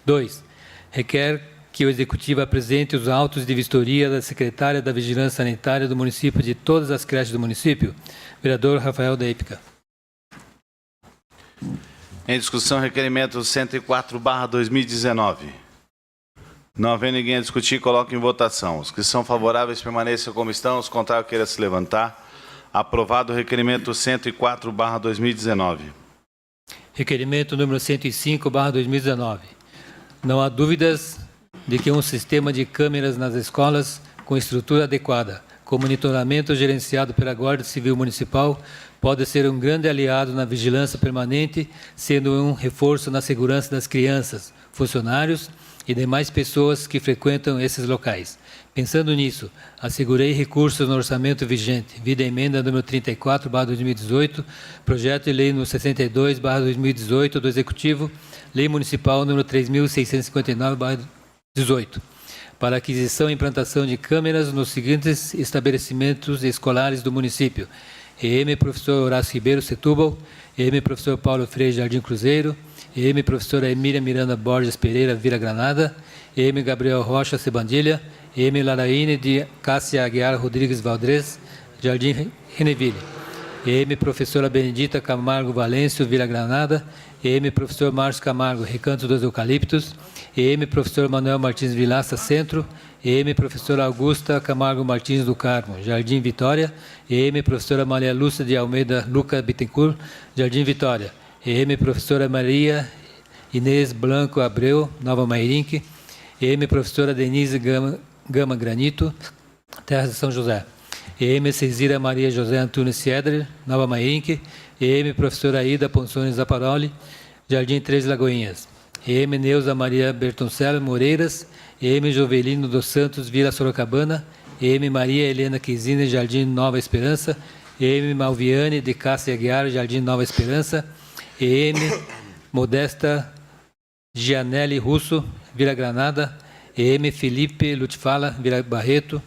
2. Requer que o Executivo apresente os autos de vistoria da secretária da Vigilância Sanitária do município de todas as creches do município. Vereador Rafael da Ípica. Em discussão, requerimento 104/2019. Não havendo ninguém a discutir, coloque em votação. Os que são favoráveis permaneçam como estão, os contrários queira se levantar. Aprovado o requerimento 104/2019. Requerimento número 105/2019. Não há dúvidas de que um sistema de câmeras nas escolas com estrutura adequada, com monitoramento gerenciado pela Guarda Civil Municipal, pode ser um grande aliado na vigilância permanente, sendo um reforço na segurança das crianças, funcionários e demais pessoas que frequentam esses locais. Pensando nisso, assegurei recursos no orçamento vigente, vida a emenda número 34/2018, projeto de lei número 62/2018 do Executivo, lei municipal número 3.659/18, para aquisição e implantação de câmeras nos seguintes estabelecimentos escolares do município: EM Professor Horácio Ribeiro, Setúbal; EM Professor Paulo Freire, Jardim Cruzeiro; EM Professora Emília Miranda Borges Pereira, Vila Granada; EM Gabriel Rocha, Sebandilha; EM Laraine de Cássia Aguiar Rodrigues Valdres, Jardim Reneville. EM Professora Benedita Camargo Valêncio, Vila Granada. EM Professor Márcio Camargo, Recanto dos Eucaliptos. EM Professor Manuel Martins Vilaça, Centro. EM Professora Augusta Camargo Martins do Carmo, Jardim Vitória. EM Professora Maria Lúcia de Almeida Luca Bittencourt, Jardim Vitória. EM Professora Maria Inês Blanco Abreu, Nova Mairinque. EM Professora Denise Gama Granito, Terra de São José. EM Cezira Maria José Antunes Siedler, Nova Mairinque. EM Professora Ida Ponçones Zaparoli, Jardim Três Lagoinhas. EM Neuza Maria Bertoncello Moreiras. EM Jovelino dos Santos, Vila Sorocabana. EM Maria Helena Quizine, Jardim Nova Esperança. EM Malviane de Cássia Aguiar, Jardim Nova Esperança. EM Modesta Gianelli Russo, Vila Granada. EM Felipe Lutfala, Vila Barreto.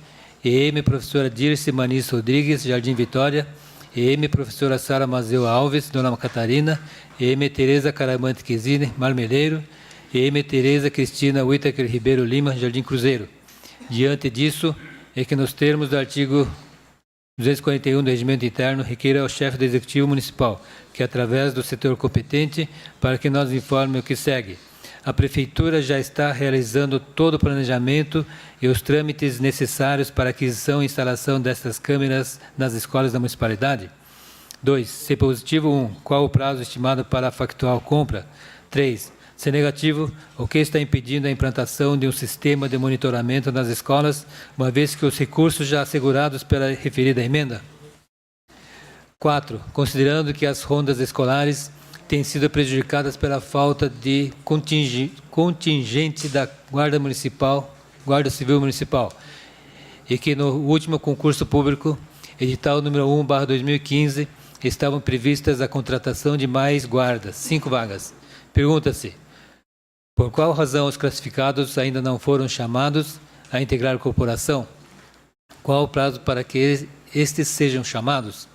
EM Professora Dirce Manis Rodrigues, Jardim Vitória. EM Professora Sara Mazeu Alves, Dona Catarina. EM Tereza Caramante Quezine, Marmeleiro. EM Tereza Cristina Whittaker Ribeiro Lima, Jardim Cruzeiro. Diante disso, é que nos termos do artigo 241 do Regimento Interno, requer ao chefe do Executivo Municipal que, através do setor competente, para que nos informe o que segue. A Prefeitura já está realizando todo o planejamento e os trâmites necessários para a aquisição e instalação destas câmeras nas escolas da municipalidade? 2. Se positivo, 1. Qual o prazo estimado para a factual compra? 3. Se negativo, o que está impedindo a implantação de um sistema de monitoramento nas escolas, uma vez que os recursos já assegurados pela referida emenda? 4. Considerando que as rondas escolares têm sido prejudicadas pela falta de contingente da Guarda Civil Municipal, e que no último concurso público, edital número 1/2015, estavam previstas a contratação de mais guardas, 5 vagas. Pergunta-se, por qual razão os classificados ainda não foram chamados a integrar a corporação? Qual o prazo para que estes sejam chamados?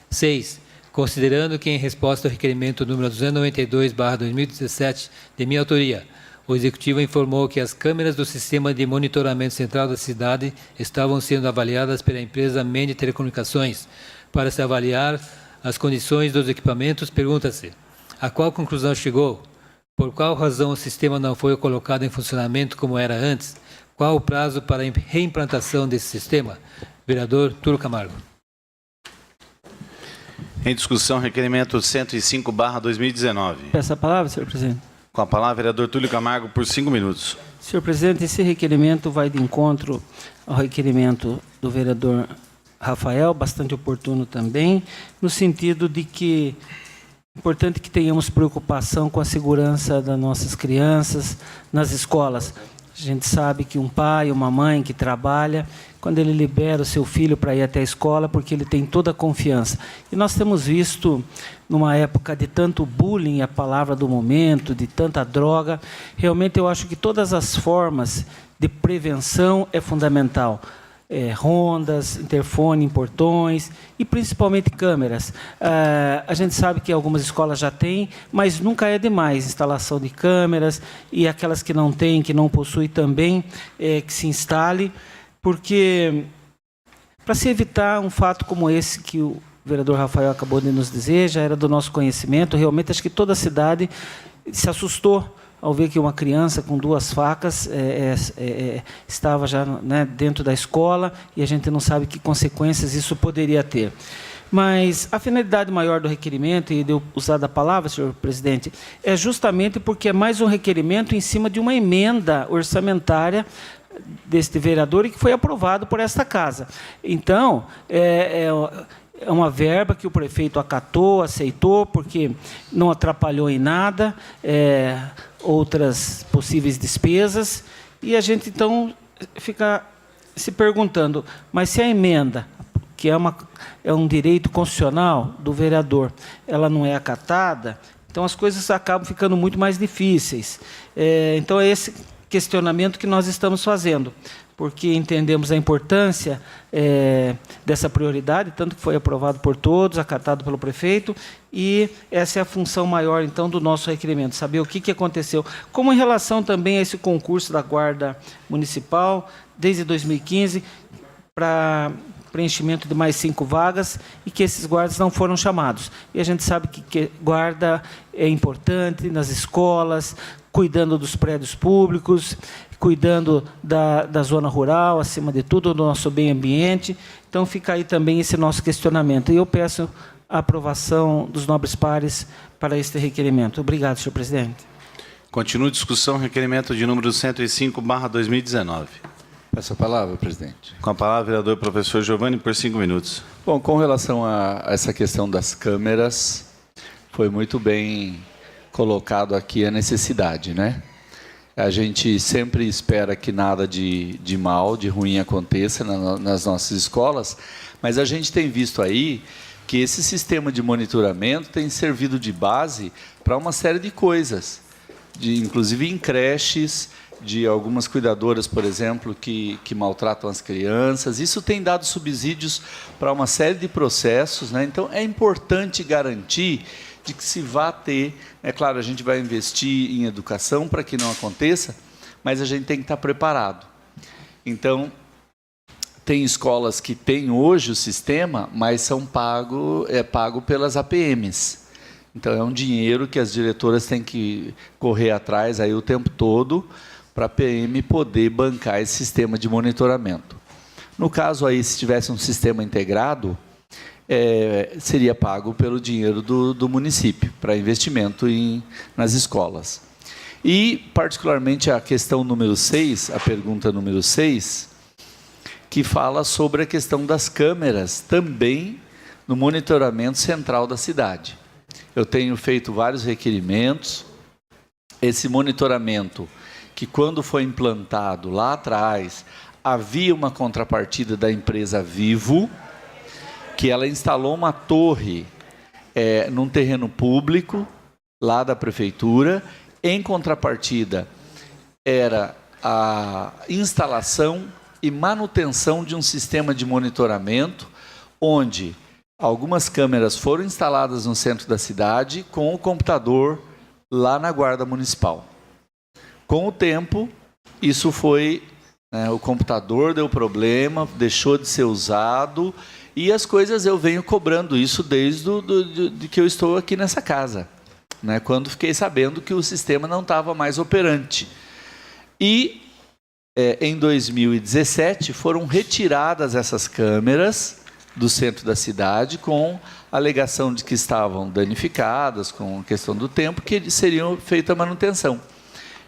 6. Considerando que, em resposta ao requerimento número 292/2017, de minha autoria, o Executivo informou que as câmeras do Sistema de Monitoramento Central da cidade estavam sendo avaliadas pela empresa Mende Telecomunicações para se avaliar as condições dos equipamentos, pergunta-se, a qual conclusão chegou? Por qual razão o sistema não foi colocado em funcionamento como era antes? Qual o prazo para a reimplantação desse sistema? Vereador Túlio Camargo. Em discussão, requerimento 105/2019. Peço a palavra, senhor presidente. Com a palavra, vereador Túlio Camargo, por 5 minutos. Senhor presidente, esse requerimento vai de encontro ao requerimento do vereador Rafael, bastante oportuno também, no sentido de que é importante que tenhamos preocupação com a segurança das nossas crianças nas escolas. A gente sabe que um pai, uma mãe que trabalha, quando ele libera o seu filho para ir até a escola, porque ele tem toda a confiança. E nós temos visto, numa época de tanto bullying, a palavra do momento, de tanta droga, realmente eu acho que todas as formas de prevenção é fundamental. Rondas, interfone em portões e principalmente câmeras. A gente sabe que algumas escolas já têm, mas nunca é demais instalação de câmeras, e aquelas que não têm, que não possuem também, que se instale, porque para se evitar um fato como esse que o vereador Rafael acabou de nos dizer, já era do nosso conhecimento, realmente acho que toda a cidade se assustou ao ver que uma criança com 2 facas estava já, né, dentro da escola, e a gente não sabe que consequências isso poderia ter. Mas a finalidade maior do requerimento, e de eu usar da palavra, senhor presidente, é justamente porque é mais um requerimento em cima de uma emenda orçamentária deste vereador e que foi aprovado por esta casa. Então, é uma verba que o prefeito acatou, aceitou, porque não atrapalhou em nada, outras possíveis despesas, e a gente, então, fica se perguntando, mas se a emenda, que é um direito constitucional do vereador, ela não é acatada, então as coisas acabam ficando muito mais difíceis. Então, é esse questionamento que nós estamos fazendo, porque entendemos a importância dessa prioridade, tanto que foi aprovado por todos, acatado pelo prefeito, e essa é a função maior, então, do nosso requerimento, saber o que aconteceu. Como em relação também a esse concurso da Guarda Municipal, desde 2015, para preenchimento de mais 5 vagas e que esses guardas não foram chamados. E a gente sabe que guarda é importante nas escolas, cuidando dos prédios públicos, cuidando da zona rural, acima de tudo, do nosso meio ambiente. Então, fica aí também esse nosso questionamento. E eu peço a aprovação dos nobres pares para este requerimento. Obrigado, senhor presidente. Continua a discussão, requerimento de número 105/2019. Peço a palavra, presidente. Com a palavra, vereador professor Giovanni, por 5 minutos. Bom, com relação a essa questão das câmeras, foi muito bem colocado aqui a necessidade, né? A gente sempre espera que nada de mal, de ruim aconteça nas nossas escolas, mas a gente tem visto aí que esse sistema de monitoramento tem servido de base para uma série de coisas, inclusive em creches, de algumas cuidadoras, por exemplo, que maltratam as crianças. Isso tem dado subsídios para uma série de processos, né? Então, é importante garantir de que se vá ter... É claro, a gente vai investir em educação para que não aconteça, mas a gente tem que estar preparado. Então, tem escolas que têm hoje o sistema, mas é pago pelas APMs. Então, é um dinheiro que as diretoras têm que correr atrás aí o tempo todo para a PM poder bancar esse sistema de monitoramento. No caso aí, se tivesse um sistema integrado, seria pago pelo dinheiro do município para investimento nas escolas. E, particularmente, a questão número 6, a pergunta número 6, que fala sobre a questão das câmeras também no monitoramento central da cidade. Eu tenho feito vários requerimentos. Esse monitoramento, que quando foi implantado lá atrás, havia uma contrapartida da empresa Vivo, que ela instalou uma torre num terreno público, lá da prefeitura. Em contrapartida, era a instalação e manutenção de um sistema de monitoramento, onde algumas câmeras foram instaladas no centro da cidade, com o computador lá na Guarda Municipal. Com o tempo, isso foi... o computador deu problema, deixou de ser usado, e as coisas eu venho cobrando isso desde de que eu estou aqui nessa casa, né, quando fiquei sabendo que o sistema não estava mais operante. E em 2017 foram retiradas essas câmeras do centro da cidade com a alegação de que estavam danificadas, com a questão do tempo, que seriam feita a manutenção.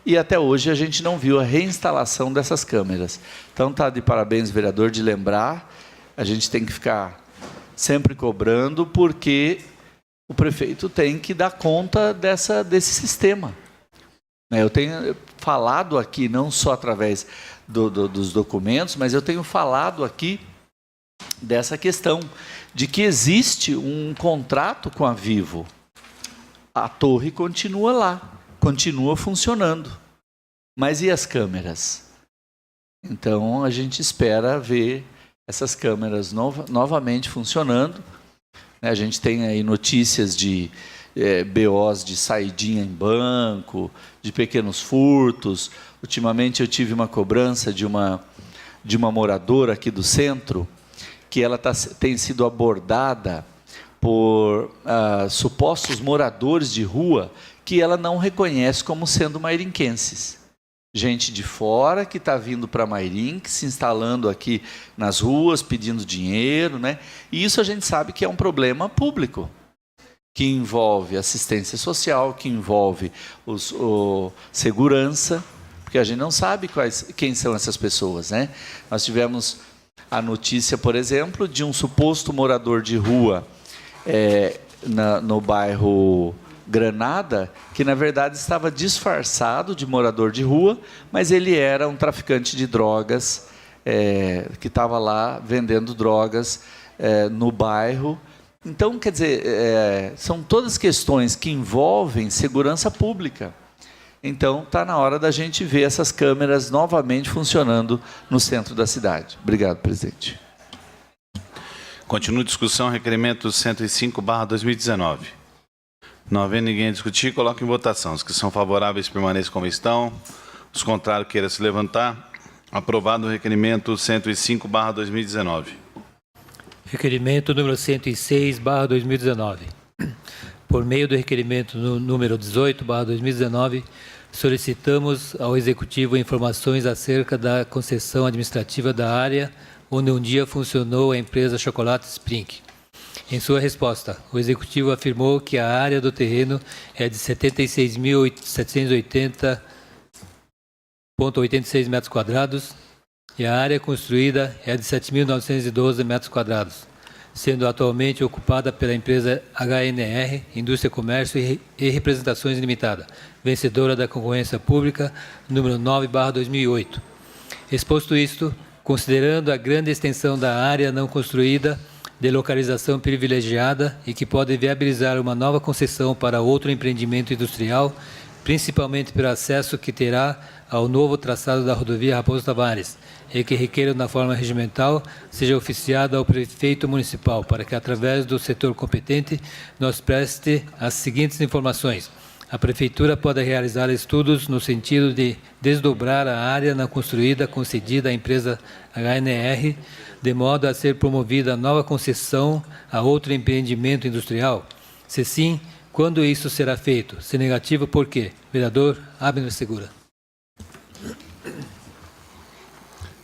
E até hoje a gente não viu a reinstalação dessas câmeras. Então está de parabéns, vereador, de lembrar. A gente tem que ficar sempre cobrando, porque o prefeito tem que dar conta desse sistema. Eu tenho falado aqui, não só através dos documentos, mas eu tenho falado aqui dessa questão de que existe um contrato com a Vivo. A torre continua lá, continua funcionando. Mas e as câmeras? Então, a gente espera ver essas câmeras novamente funcionando. A gente tem aí notícias de BOs de saidinha em banco, de pequenos furtos. Ultimamente eu tive uma cobrança de uma moradora aqui do centro, que ela tem sido abordada por supostos moradores de rua que ela não reconhece como sendo mairinquenses. Gente de fora que está vindo para Mairinque, se instalando aqui nas ruas, pedindo dinheiro, né? E isso a gente sabe que é um problema público, que envolve assistência social, que envolve segurança, porque a gente não sabe quem são essas pessoas, né? Nós tivemos a notícia, por exemplo, de um suposto morador de rua no bairro Granada, que na verdade estava disfarçado de morador de rua, mas ele era um traficante de drogas, que estava lá vendendo drogas no bairro. Então, quer dizer, são todas questões que envolvem segurança pública. Então, está na hora da gente ver essas câmeras novamente funcionando no centro da cidade. Obrigado, presidente. Continua a discussão, requerimento 105/2019. Não havendo ninguém a discutir, coloco em votação. Os que são favoráveis permaneçam como estão. Os contrários queiram se levantar. Aprovado o requerimento 105/2019. Requerimento número 106/2019. Por meio do requerimento número 18/2019, solicitamos ao Executivo informações acerca da concessão administrativa da área onde um dia funcionou a empresa Chocolate Spring. Em sua resposta, o Executivo afirmou que a área do terreno é de 76.780,86 metros quadrados e a área construída é de 7.912 metros quadrados, sendo atualmente ocupada pela empresa HNR, Indústria, Comércio e Representações Limitada, vencedora da concorrência pública número 9/2008. Exposto isto, considerando a grande extensão da área não construída, de localização privilegiada e que pode viabilizar uma nova concessão para outro empreendimento industrial, principalmente pelo acesso que terá ao novo traçado da rodovia Raposo Tavares, e que requer na forma regimental seja oficiada ao prefeito municipal, para que, através do setor competente, nos preste as seguintes informações. A Prefeitura pode realizar estudos no sentido de desdobrar a área não construída concedida à empresa HNR, de modo a ser promovida a nova concessão a outro empreendimento industrial? Se sim, quando isso será feito? Se negativo, por quê? Vereador Abner Segura.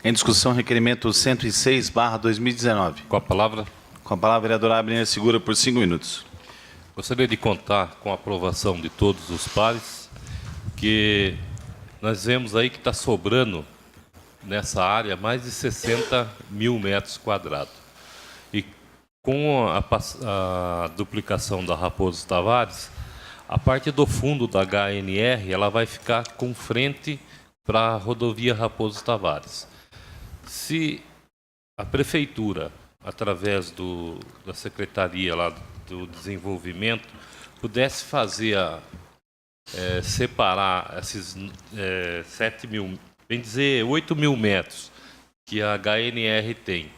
Em discussão, requerimento 106/2019. Com a palavra, vereador Abner Segura, por 5 minutos. gostaria de contar com a aprovação de todos os pares, que nós vemos aí que está sobrando nessa área mais de 60 mil metros quadrados. E com a duplicação da Raposo Tavares, a parte do fundo da HNR ela vai ficar com frente para a rodovia Raposo Tavares. Se a Prefeitura, através da Secretaria lá do Desenvolvimento, pudesse fazer separar esses 7 mil, bem dizer, 8 mil metros que a HNR tem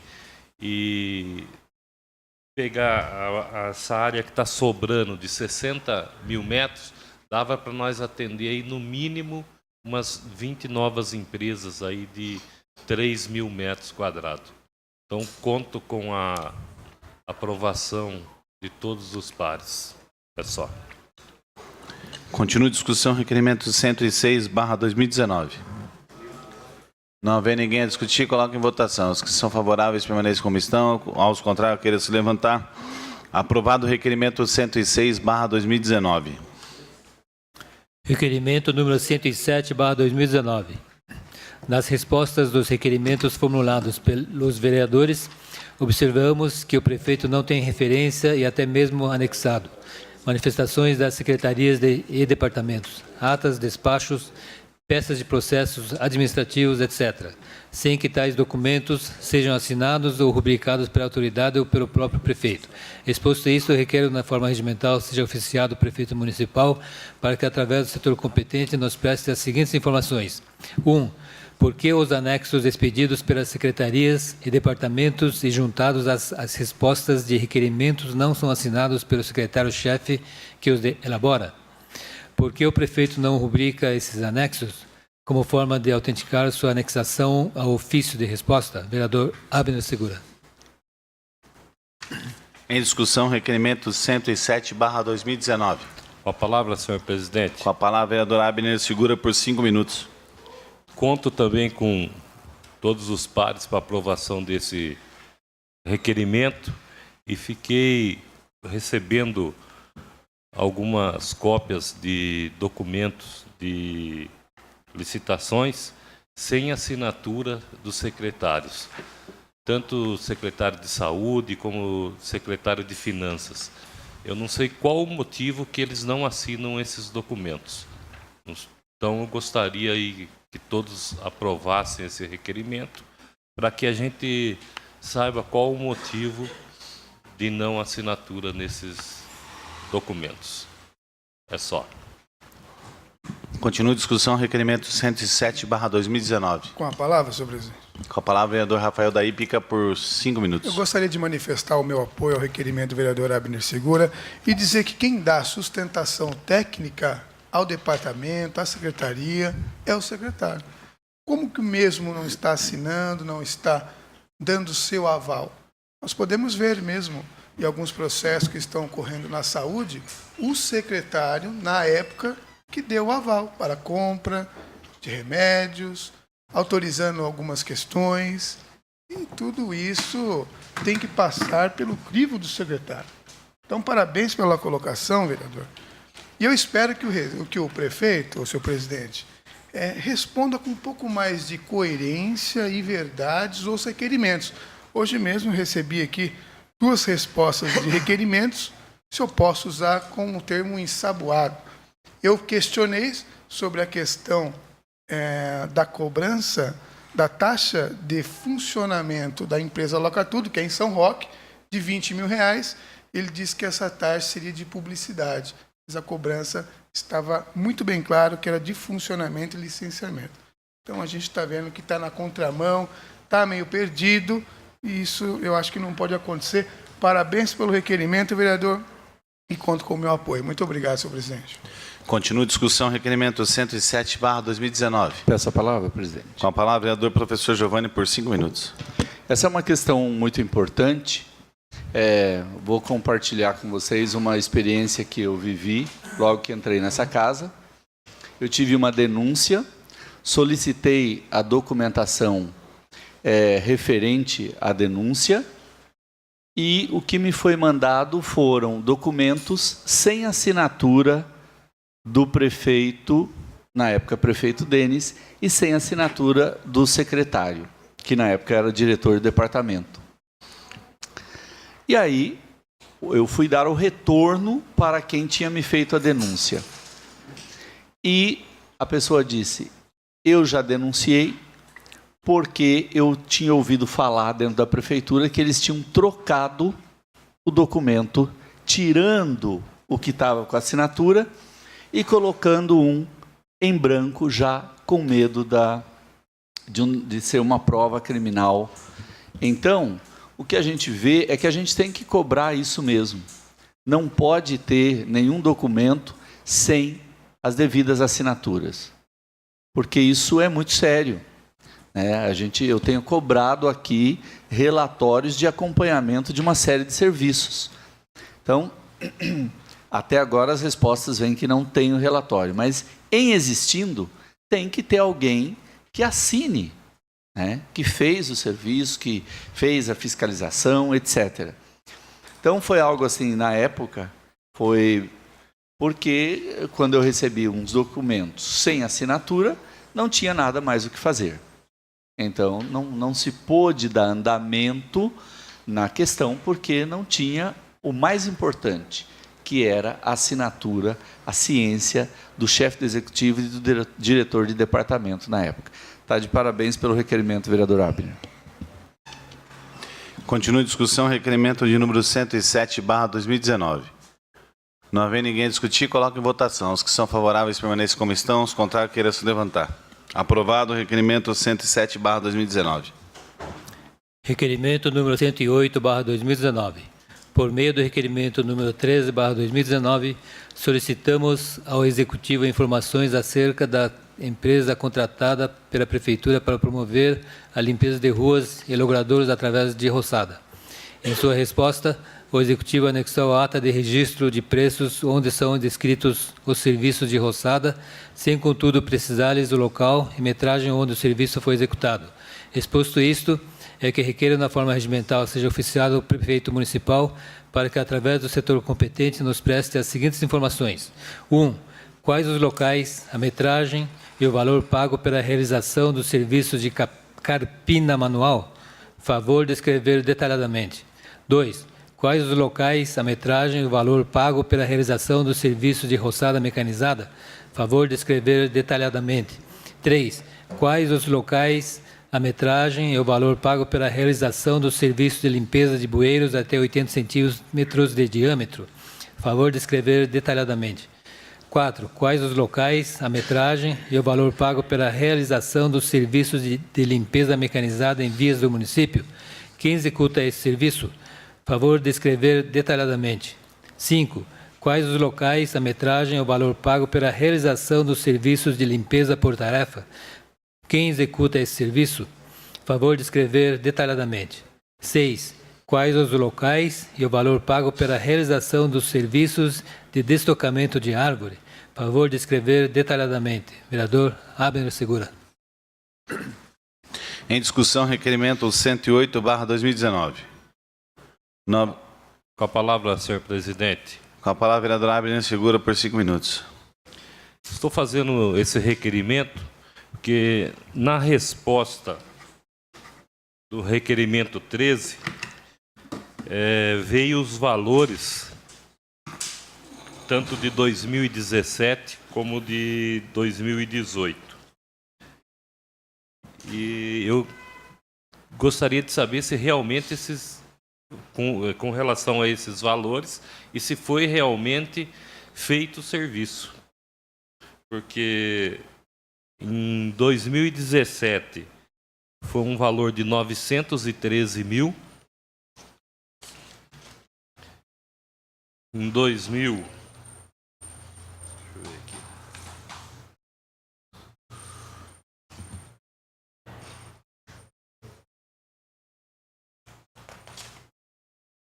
e pegar essa área que está sobrando de 60 mil metros, dava para nós atender aí no mínimo umas 20 novas empresas aí de 3 mil metros quadrados. Então, conto com a aprovação de todos os pares. É só. Continua a discussão, requerimento 106/2019. Não haver ninguém a discutir, coloque em votação. Os que são favoráveis permaneçam como estão. Aos contrários, queiram se levantar. Aprovado o requerimento 106/2019. Requerimento número 107/2019. Nas respostas dos requerimentos formulados pelos vereadores, observamos que o prefeito não tem referência e até mesmo anexado manifestações das secretarias e departamentos, atas, despachos, peças de processos administrativos, etc., sem que tais documentos sejam assinados ou rubricados pela autoridade ou pelo próprio prefeito. Exposto isso, requer na forma regimental seja oficiado o prefeito municipal para que, através do setor competente, nos preste as seguintes informações. 1. Por que os anexos expedidos pelas secretarias e departamentos e juntados às respostas de requerimentos não são assinados pelo secretário-chefe que os elabora? Por que o prefeito não rubrica esses anexos como forma de autenticar sua anexação ao ofício de resposta? Vereador Abner Segura. Em discussão, requerimento 107/2019. Com a palavra, senhor presidente. Com a palavra, vereador Abner Segura, por 5 minutos. Conto também com todos os pares para aprovação desse requerimento e fiquei recebendo algumas cópias de documentos de licitações sem assinatura dos secretários, tanto o secretário de Saúde como o secretário de Finanças. Eu não sei qual o motivo que eles não assinam esses documentos. Então, eu gostaria aí que todos aprovassem esse requerimento para que a gente saiba qual o motivo de não assinatura nesses documentos. É só. Continua a discussão, requerimento 107/2019. Com a palavra, senhor presidente. Com a palavra, vereador Rafael da Hípica, por 5 minutos. Eu gostaria de manifestar o meu apoio ao requerimento do vereador Abner Segura e dizer que quem dá sustentação técnica ao departamento, à secretaria, é o secretário. Como que o mesmo não está assinando, não está dando seu aval? Nós podemos ver mesmo, em alguns processos que estão ocorrendo na saúde, o secretário, na época, que deu o aval para a compra de remédios, autorizando algumas questões, e tudo isso tem que passar pelo crivo do secretário. Então, parabéns pela colocação, vereador. E eu espero que o prefeito, o seu presidente, responda com um pouco mais de coerência e verdades aos requerimentos. Hoje mesmo recebi aqui 2 respostas de requerimentos, se eu posso usar como termo ensaboado. Eu questionei sobre a questão da cobrança da taxa de funcionamento da empresa Locatudo, que é em São Roque, de R$20 mil. Ele disse que essa taxa seria de publicidade, mas a cobrança estava muito bem claro que era de funcionamento e licenciamento. Então, a gente está vendo que está na contramão, está meio perdido, e isso eu acho que não pode acontecer. Parabéns pelo requerimento, vereador, e conto com o meu apoio. Muito obrigado, senhor presidente. Continua a discussão, requerimento 107/2019. Peço a palavra, presidente. Com a palavra, vereador professor Giovanni, por 5 minutos. Essa é uma questão muito importante. Vou compartilhar com vocês uma experiência que eu vivi logo que entrei nessa casa. Eu tive uma denúncia, solicitei a documentação referente à denúncia e o que me foi mandado foram documentos sem assinatura do prefeito, na época prefeito Denis, e sem assinatura do secretário, que na época era diretor do departamento. E aí, eu fui dar o retorno para quem tinha me feito a denúncia. E a pessoa disse, eu já denunciei, porque eu tinha ouvido falar dentro da prefeitura que eles tinham trocado o documento, tirando o que estava com a assinatura e colocando um em branco, já com medo de ser uma prova criminal. Então, o que a gente vê é que a gente tem que cobrar isso mesmo. Não pode ter nenhum documento sem as devidas assinaturas, porque isso é muito sério. Eu tenho cobrado aqui relatórios de acompanhamento de uma série de serviços. Então, até agora as respostas vêm que não tem o relatório, mas em existindo, tem que ter alguém que assine, que fez o serviço, que fez a fiscalização, etc. Então, foi algo assim, na época, foi porque quando eu recebi uns documentos sem assinatura, não tinha nada mais o que fazer. Então, não se pôde dar andamento na questão, porque não tinha o mais importante, que era a assinatura, a ciência do chefe do executivo e do diretor de departamento na época. Está de parabéns pelo requerimento, vereador Abner. Continua a discussão, requerimento de número 107/2019. Não havendo ninguém a discutir, coloco em votação. Os que são favoráveis permaneçam como estão, os contrários queiram se levantar. Aprovado o requerimento 107/2019. Requerimento número 108/2019. Por meio do requerimento número 13/2019, solicitamos ao Executivo informações acerca da empresa contratada pela Prefeitura para promover a limpeza de ruas e logradouros através de roçada. Em sua resposta, o Executivo anexou a ata de registro de preços onde são descritos os serviços de roçada, sem, contudo, precisar-lhes o local e metragem onde o serviço foi executado. Exposto isto, é que requeiro na forma regimental seja oficiado ao prefeito municipal para que, através do setor competente, nos preste as seguintes informações. 1. Quais os locais, a metragem e o valor pago pela realização dos serviços de carpina manual? Favor descrever detalhadamente. 2. Quais os locais, a metragem e o valor pago pela realização dos serviços de roçada mecanizada? Favor descrever detalhadamente. 3. Quais os locais, a metragem e o valor pago pela realização dos serviços de limpeza de bueiros até 80 centímetros de diâmetro? Favor descrever detalhadamente. 4. Quais os locais, a metragem e o valor pago pela realização dos serviços de limpeza mecanizada em vias do município? Quem executa esse serviço? Favor descrever detalhadamente. 5. Quais os locais, a metragem e o valor pago pela realização dos serviços de limpeza por tarefa? Quem executa esse serviço? Favor descrever detalhadamente. 6. Quais os locais e o valor pago pela realização dos serviços de destocamento de árvore? Favor de escrever detalhadamente. Vereador Abner Segura. Em discussão, requerimento 108/2019. Com a palavra, senhor presidente. Com a palavra, vereador Abner Segura, por 5 minutos. Estou fazendo esse requerimento porque, na resposta do requerimento 13, veio os valores, tanto de 2017 como de 2018. E eu gostaria de saber se realmente com relação a esses valores, e se foi realmente feito o serviço. Porque em 2017 foi um valor de 913 mil. Em 2000, deixa eu ver aqui.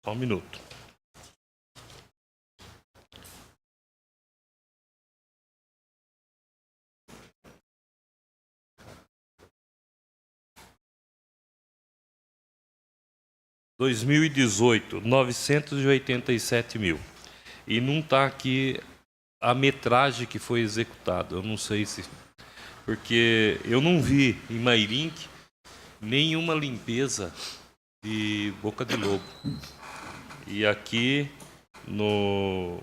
Só um minuto. Em 2018, 987 mil. E não está aqui a metragem que foi executada. Eu não sei se... Porque eu não vi em Mairinque nenhuma limpeza de boca de lobo. E aqui no...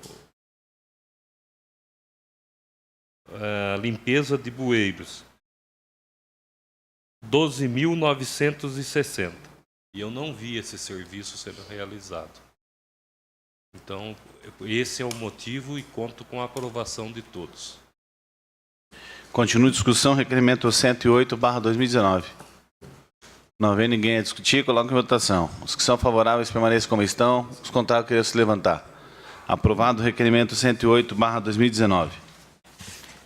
limpeza de bueiros. 12.960. E eu não vi esse serviço sendo realizado. Então, esse é o motivo e conto com a aprovação de todos. Continua a discussão, requerimento 108/2019. Não vem ninguém a discutir, coloca em votação. Os que são favoráveis permaneçam como estão, os contrários queriam se levantar. Aprovado o requerimento 108/2019.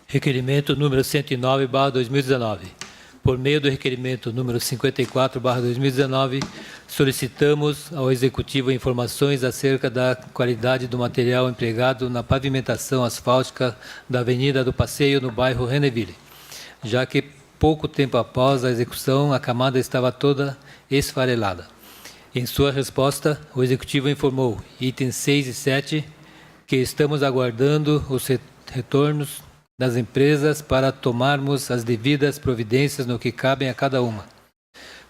Requerimento número 109/2019. Por meio do requerimento número 54/2019, solicitamos ao Executivo informações acerca da qualidade do material empregado na pavimentação asfáltica da Avenida do Passeio, no bairro Reneville, já que pouco tempo após a execução, a camada estava toda esfarelada. Em sua resposta, o Executivo informou, itens 6 e 7, que estamos aguardando os retornos das empresas para tomarmos as devidas providências no que cabem a cada uma.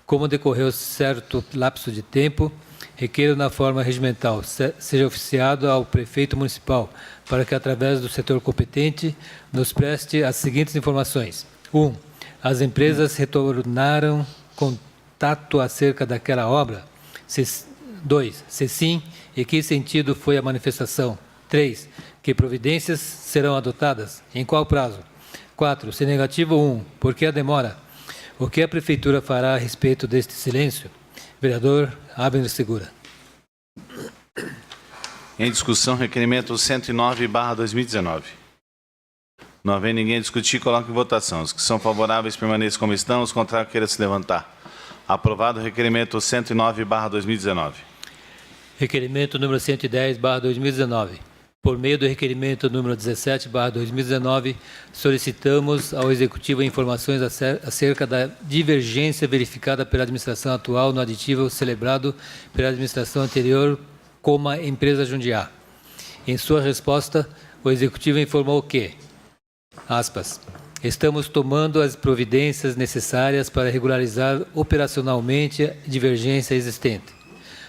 Como decorreu certo lapso de tempo, requeiro na forma regimental seja oficiado ao prefeito municipal para que, através do setor competente, nos preste as seguintes informações. 1. As empresas retornaram contato acerca daquela obra? 2. Se sim, em que sentido foi a manifestação? 3. Que providências serão adotadas? Em qual prazo? 4. Se negativo 1, por que a demora? O que a Prefeitura fará a respeito deste silêncio? Vereador Abner Segura. Em discussão, requerimento 109/2019. Não havendo ninguém a discutir, coloque em votação. Os que são favoráveis permaneçam como estão, os contrários queiram se levantar. Aprovado o requerimento 109/2019. Requerimento número 110/2019. Por meio do requerimento número 17/2019, solicitamos ao Executivo informações acerca da divergência verificada pela administração atual no aditivo celebrado pela administração anterior como a empresa Jundiá. Em sua resposta, o Executivo informou que, aspas, estamos tomando as providências necessárias para regularizar operacionalmente a divergência existente,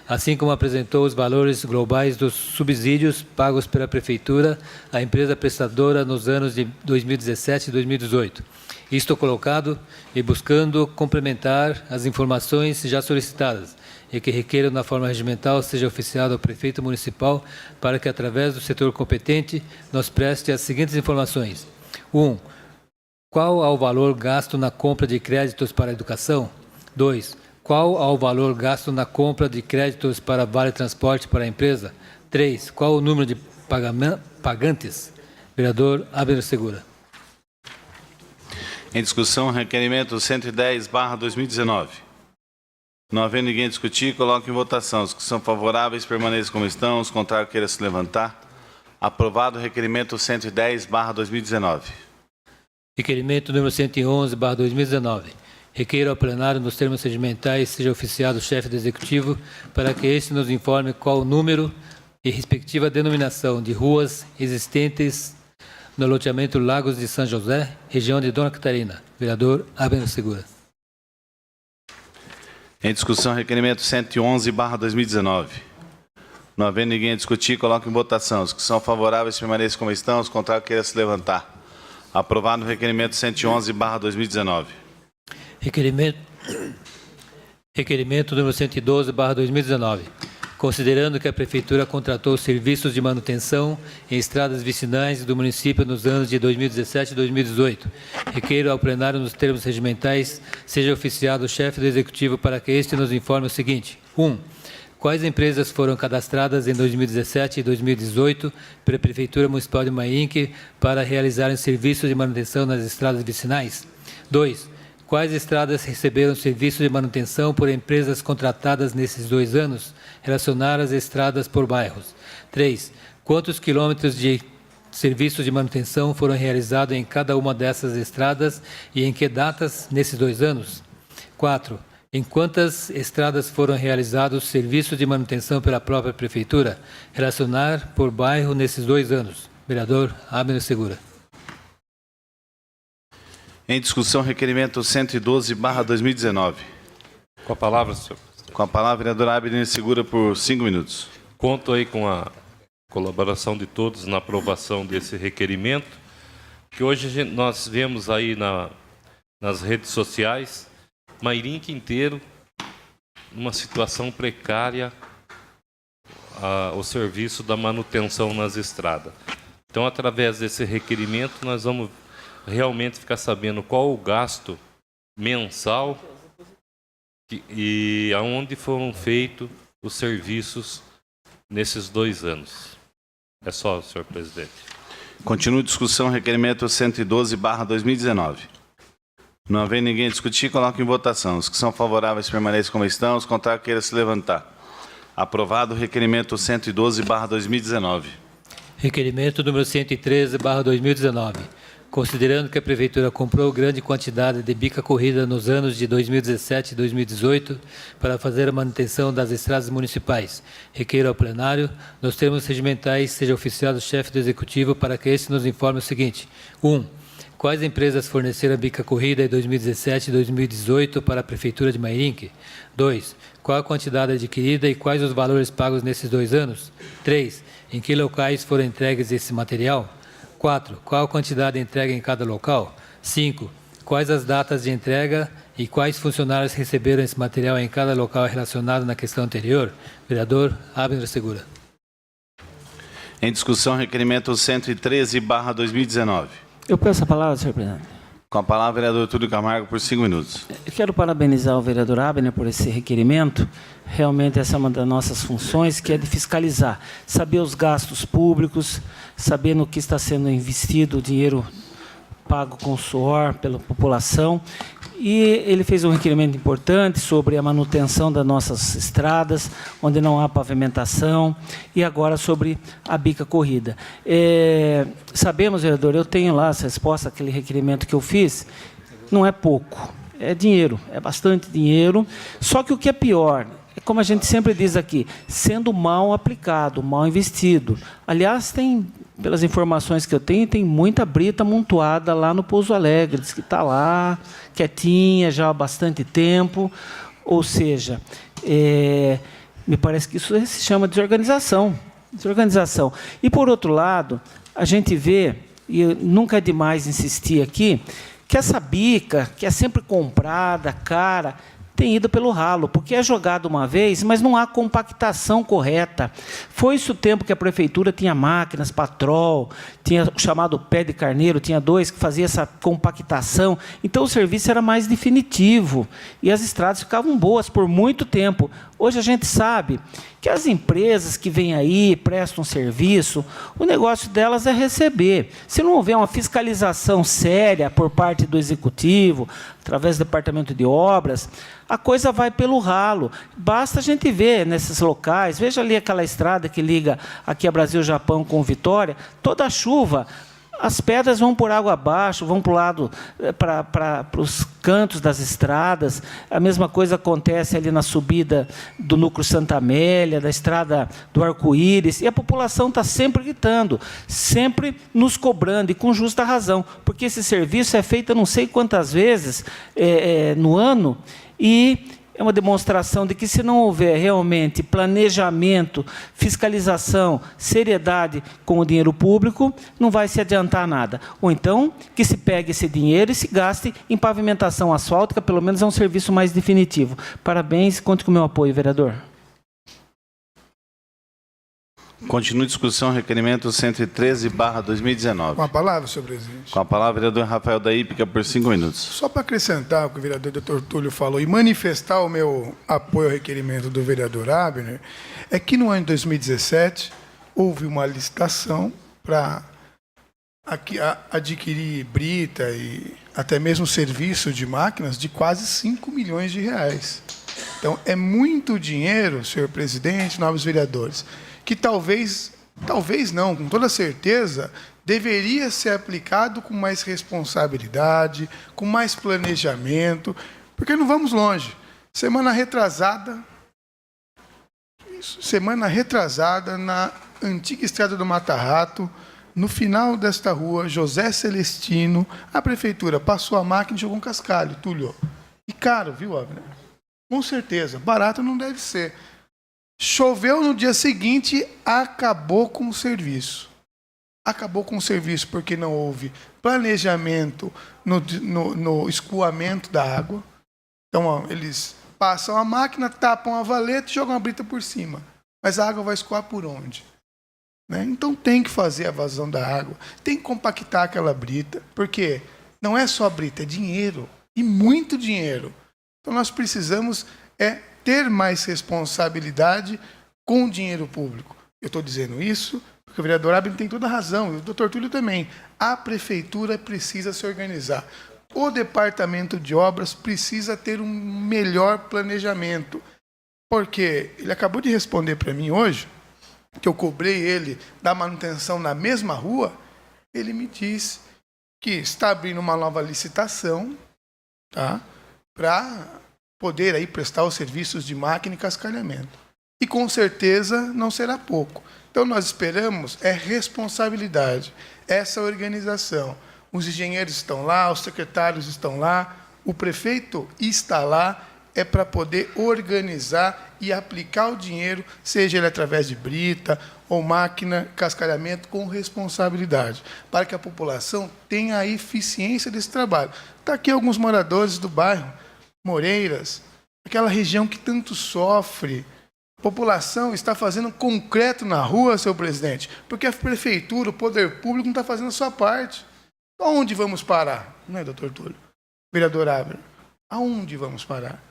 assim como apresentou os valores globais dos subsídios pagos pela Prefeitura à empresa prestadora nos anos de 2017 e 2018. Isto colocado e buscando complementar as informações já solicitadas e que requeram na forma regimental seja oficiado ao prefeito municipal para que, através do setor competente, nos preste as seguintes informações. 1. Qual ao valor gasto na compra de créditos para a educação? 2. Qual ao valor gasto na compra de créditos para Vale Transporte para a empresa? 3. Qual o número de pagantes? Vereador Abner Segura. Em discussão, requerimento 110/2019. Não havendo ninguém a discutir, coloco em votação. Os que são favoráveis permaneçam como estão, os contrários queiram se levantar. Aprovado o requerimento 110/2019. Requerimento número 111/2019. Requeiro ao plenário, nos termos regimentais, seja oficiado o chefe do Executivo para que este nos informe qual o número e respectiva denominação de ruas existentes no loteamento Lagos de São José, região de Dona Catarina. Vereador Abner Segura. Em discussão, requerimento 111/2019. Não havendo ninguém a discutir, coloco em votação. Os que são favoráveis permaneçam como estão, os contrários queiram se levantar. Aprovado o requerimento 111/2019. Requerimento número 112/2019. Considerando que a Prefeitura contratou serviços de manutenção em estradas vicinais do município nos anos de 2017 e 2018, requeiro ao plenário, nos termos regimentais, seja oficiado o chefe do Executivo para que este nos informe o seguinte. 1. Quais empresas foram cadastradas em 2017 e 2018 pela Prefeitura Municipal de Mairinque para realizarem serviços de manutenção nas estradas vicinais? 2. Quais estradas receberam serviços de manutenção por empresas contratadas nesses 2 anos, relacionadas às estradas por bairros? 3. Quantos quilômetros de serviços de manutenção foram realizados em cada uma dessas estradas e em que datas nesses 2 anos? 4. Em quantas estradas foram realizados serviços de manutenção pela própria Prefeitura, relacionar por bairro nesses 2 anos? Vereador Abner Segura. Em discussão, requerimento 112/2019. Com a palavra, senhor presidente. Com a palavra, vereador Abner Segura, por 5 minutos. Conto aí com a colaboração de todos na aprovação desse requerimento, que hoje nós vemos aí nas redes sociais, Mairinque inteiro, numa situação precária, o serviço da manutenção nas estradas. Então, através desse requerimento, nós vamos realmente ficar sabendo qual o gasto mensal e aonde foram feitos os serviços nesses 2 anos. É só, senhor presidente. Continua a discussão, requerimento 112/2019. Não havendo ninguém a discutir, coloco em votação. Os que são favoráveis permaneçam como estão, os contrários queiram se levantar. Aprovado o requerimento 112/2019. Requerimento número 113/2019. Considerando que a Prefeitura comprou grande quantidade de bica corrida nos anos de 2017 e 2018 para fazer a manutenção das estradas municipais, requeiro ao plenário, nos termos regimentais, seja oficiado o chefe do Executivo para que este nos informe o seguinte. 1. Quais empresas forneceram a bica corrida em 2017 e 2018 para a Prefeitura de Mairinque? 2. Qual a quantidade adquirida e quais os valores pagos nesses 2 anos? 3. Em que locais foram entregues esse material? 4. Qual a quantidade entregue em cada local? 5. Quais as datas de entrega e quais funcionários receberam esse material em cada local relacionado na questão anterior? Vereador Abner Segura. Em discussão, requerimento 113/2019. Eu peço a palavra, senhor presidente. Com a palavra, vereador Túlio Camargo, por 5 minutos. Eu quero parabenizar o vereador Abner por esse requerimento. Realmente essa é uma das nossas funções, que é de fiscalizar, saber os gastos públicos, saber no que está sendo investido o dinheiro pago com suor pela população. E ele fez um requerimento importante sobre a manutenção das nossas estradas, onde não há pavimentação, e agora sobre a bica corrida. Sabemos, vereador, eu tenho lá essa resposta àquele requerimento que eu fiz, não é pouco, é dinheiro, é bastante dinheiro, só que o que é pior, é como a gente sempre diz aqui, sendo mal aplicado, mal investido. Aliás, pelas informações que eu tenho, tem muita brita amontoada lá no Pouso Alegre, diz que está lá, quietinha já há bastante tempo, ou seja, me parece que isso se chama desorganização. E, por outro lado, a gente vê, e nunca é demais insistir aqui, que essa bica, que é sempre comprada, cara, tem ido pelo ralo, porque é jogado uma vez, mas não há compactação correta. Foi isso o tempo que a Prefeitura tinha máquinas, patrol, tinha o chamado pé de carneiro, tinha 2 que fazia essa compactação, então o serviço era mais definitivo, e as estradas ficavam boas por muito tempo. Hoje a gente sabe que as empresas que vêm aí, prestam serviço, o negócio delas é receber. Se não houver uma fiscalização séria por parte do Executivo, através do Departamento de Obras, a coisa vai pelo ralo. Basta a gente ver nesses locais, veja ali aquela estrada que liga aqui a Brasil-Japão com Vitória, toda a chuva, as pedras vão por água abaixo, vão para o lado, para os cantos das estradas. A mesma coisa acontece ali na subida do núcleo Santa Amélia, da estrada do Arco-Íris, e a população está sempre gritando, sempre nos cobrando, e com justa razão, porque esse serviço é feito não sei quantas vezes no ano, e é uma demonstração de que, se não houver realmente planejamento, fiscalização, seriedade com o dinheiro público, não vai se adiantar nada. Ou então, que se pegue esse dinheiro e se gaste em pavimentação asfáltica, pelo menos é um serviço mais definitivo. Parabéns, conte com o meu apoio, vereador. Continua a discussão, requerimento 113/2019. Com a palavra, senhor presidente. Com a palavra, vereador Rafael da Hípica, por 5 minutos. Só para acrescentar o que o vereador Dr. Túlio falou e manifestar o meu apoio ao requerimento do vereador Abner, é que no ano de 2017 houve uma licitação para adquirir brita e até mesmo serviço de máquinas de quase 5 milhões de reais. Então, é muito dinheiro, senhor presidente, nobres vereadores, que talvez não, com toda certeza, deveria ser aplicado com mais responsabilidade, com mais planejamento, porque não vamos longe. Semana retrasada, na antiga estrada do Mata Rato, no final desta rua, José Celestino, a prefeitura passou a máquina e jogou um cascalho, Túlio. E caro, viu, Abner? Com certeza, barato não deve ser. Choveu no dia seguinte, acabou com o serviço. Acabou com o serviço porque não houve planejamento no escoamento da água. Então, ó, eles passam a máquina, tapam a valeta e jogam a brita por cima. Mas a água vai escoar por onde? Né? Então, tem que fazer a vazão da água. Tem que compactar aquela brita, porque não é só brita, é dinheiro. E muito dinheiro. Então, nós precisamos ter mais responsabilidade com o dinheiro público. Eu estou dizendo isso porque o vereador Abner tem toda a razão, e o doutor Túlio também. A prefeitura precisa se organizar. O departamento de obras precisa ter um melhor planejamento. Porque ele acabou de responder para mim hoje, que eu cobrei ele da manutenção na mesma rua, ele me disse que está abrindo uma nova licitação, tá, para poder aí prestar os serviços de máquina e cascalhamento. E com certeza não será pouco. Então nós esperamos responsabilidade, essa organização. Os engenheiros estão lá, os secretários estão lá, o prefeito está lá, é para poder organizar e aplicar o dinheiro, seja ele através de brita ou máquina, cascalhamento, com responsabilidade, para que a população tenha a eficiência desse trabalho. Está aqui alguns moradores do bairro Moreiras, aquela região que tanto sofre. A população está fazendo concreto na rua, senhor presidente, porque a prefeitura, o poder público, não está fazendo a sua parte. Aonde vamos parar? Não é, doutor Túlio? Vereador Abner, aonde vamos parar?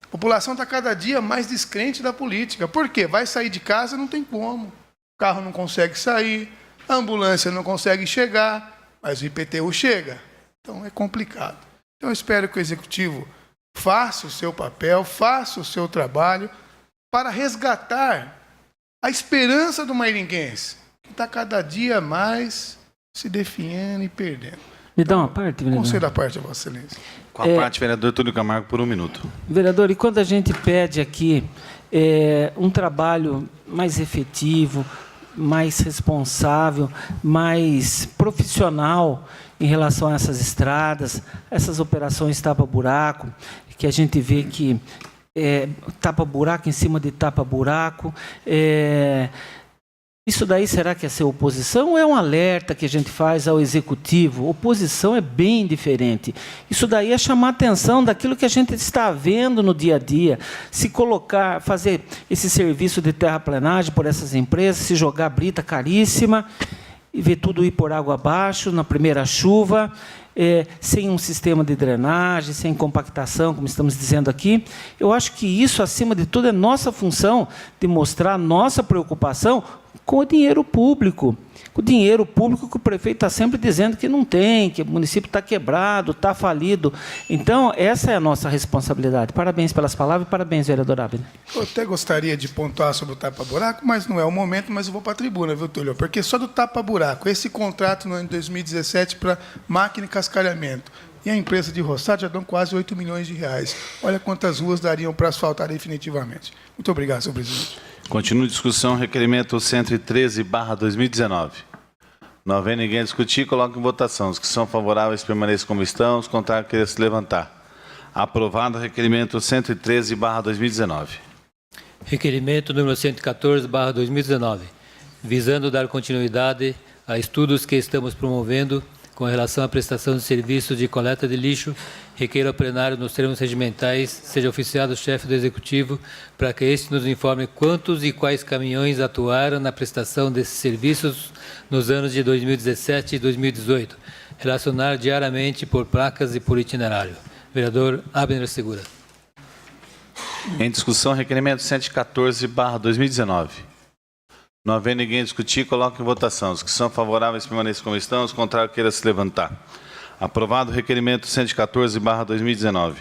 A população está cada dia mais descrente da política. Por quê? Vai sair de casa, não tem como. O carro não consegue sair, a ambulância não consegue chegar, mas o IPTU chega. Então é complicado. Então eu espero que o Executivo faça o seu papel, faça o seu trabalho para resgatar a esperança do mairinguense, que está cada dia mais se definhando e perdendo. Me dá uma parte, vereador? Concedo a parte, Vossa Excelência. Com a parte, vereador Túlio Camargo, por 1 minuto. Vereador, e quando a gente pede aqui um trabalho mais efetivo, mais responsável, mais profissional em relação a essas estradas, essas operações tapa-buraco, que a gente vê que tapa-buraco em cima de tapa-buraco, isso daí será que é ser oposição ou é um alerta que a gente faz ao Executivo? Oposição é bem diferente. Isso daí é chamar a atenção daquilo que a gente está vendo no dia a dia. Se colocar, fazer esse serviço de terraplenagem por essas empresas, se jogar brita caríssima e ver tudo ir por água abaixo na primeira chuva, sem um sistema de drenagem, sem compactação, como estamos dizendo aqui. Eu acho que isso, acima de tudo, é nossa função de mostrar nossa preocupação com o dinheiro público. O dinheiro público que o prefeito está sempre dizendo que não tem, que o município está quebrado, está falido. Então, essa é a nossa responsabilidade. Parabéns pelas palavras e parabéns, vereador Abner. Eu até gostaria de pontuar sobre o tapa-buraco, mas não é o momento, mas eu vou para a tribuna, viu, Túlio? Porque só do tapa-buraco, esse contrato no ano de 2017 para máquina e cascalhamento, e a empresa de roçado já dão quase 8 milhões de reais. Olha quantas ruas dariam para asfaltar definitivamente. Muito obrigado, senhor presidente. Continua a discussão, requerimento 113/2019. Não havendo ninguém a discutir, coloco em votação. Os que são favoráveis permaneçam como estão, os contrários queiram se levantar. Aprovado o requerimento 113/2019. Requerimento número 114/2019, visando dar continuidade a estudos que estamos promovendo com relação à prestação de serviços de coleta de lixo, requeiro ao plenário, nos termos regimentais, seja oficiado o chefe do Executivo para que este nos informe quantos e quais caminhões atuaram na prestação desses serviços nos anos de 2017 e 2018, relacionar diariamente por placas e por itinerário. Vereador Abner Segura. Em discussão, requerimento 114/2019. Não havendo ninguém a discutir, coloco em votação. Os que são favoráveis permaneçam como estão, os contrários queiram se levantar. Aprovado o requerimento 114/2019.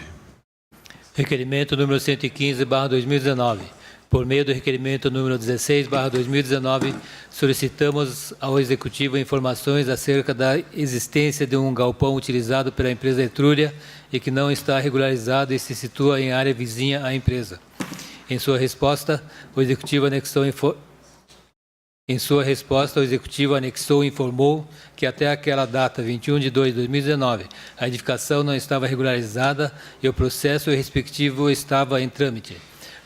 Requerimento número 115/2019. Por meio do requerimento número 16/2019, solicitamos ao Executivo informações acerca da existência de um galpão utilizado pela empresa Etrúria e que não está regularizado e se situa em área vizinha à empresa. Em sua resposta, o Executivo anexou e informou que até aquela data, 21/2/2019, a edificação não estava regularizada e o processo respectivo estava em trâmite.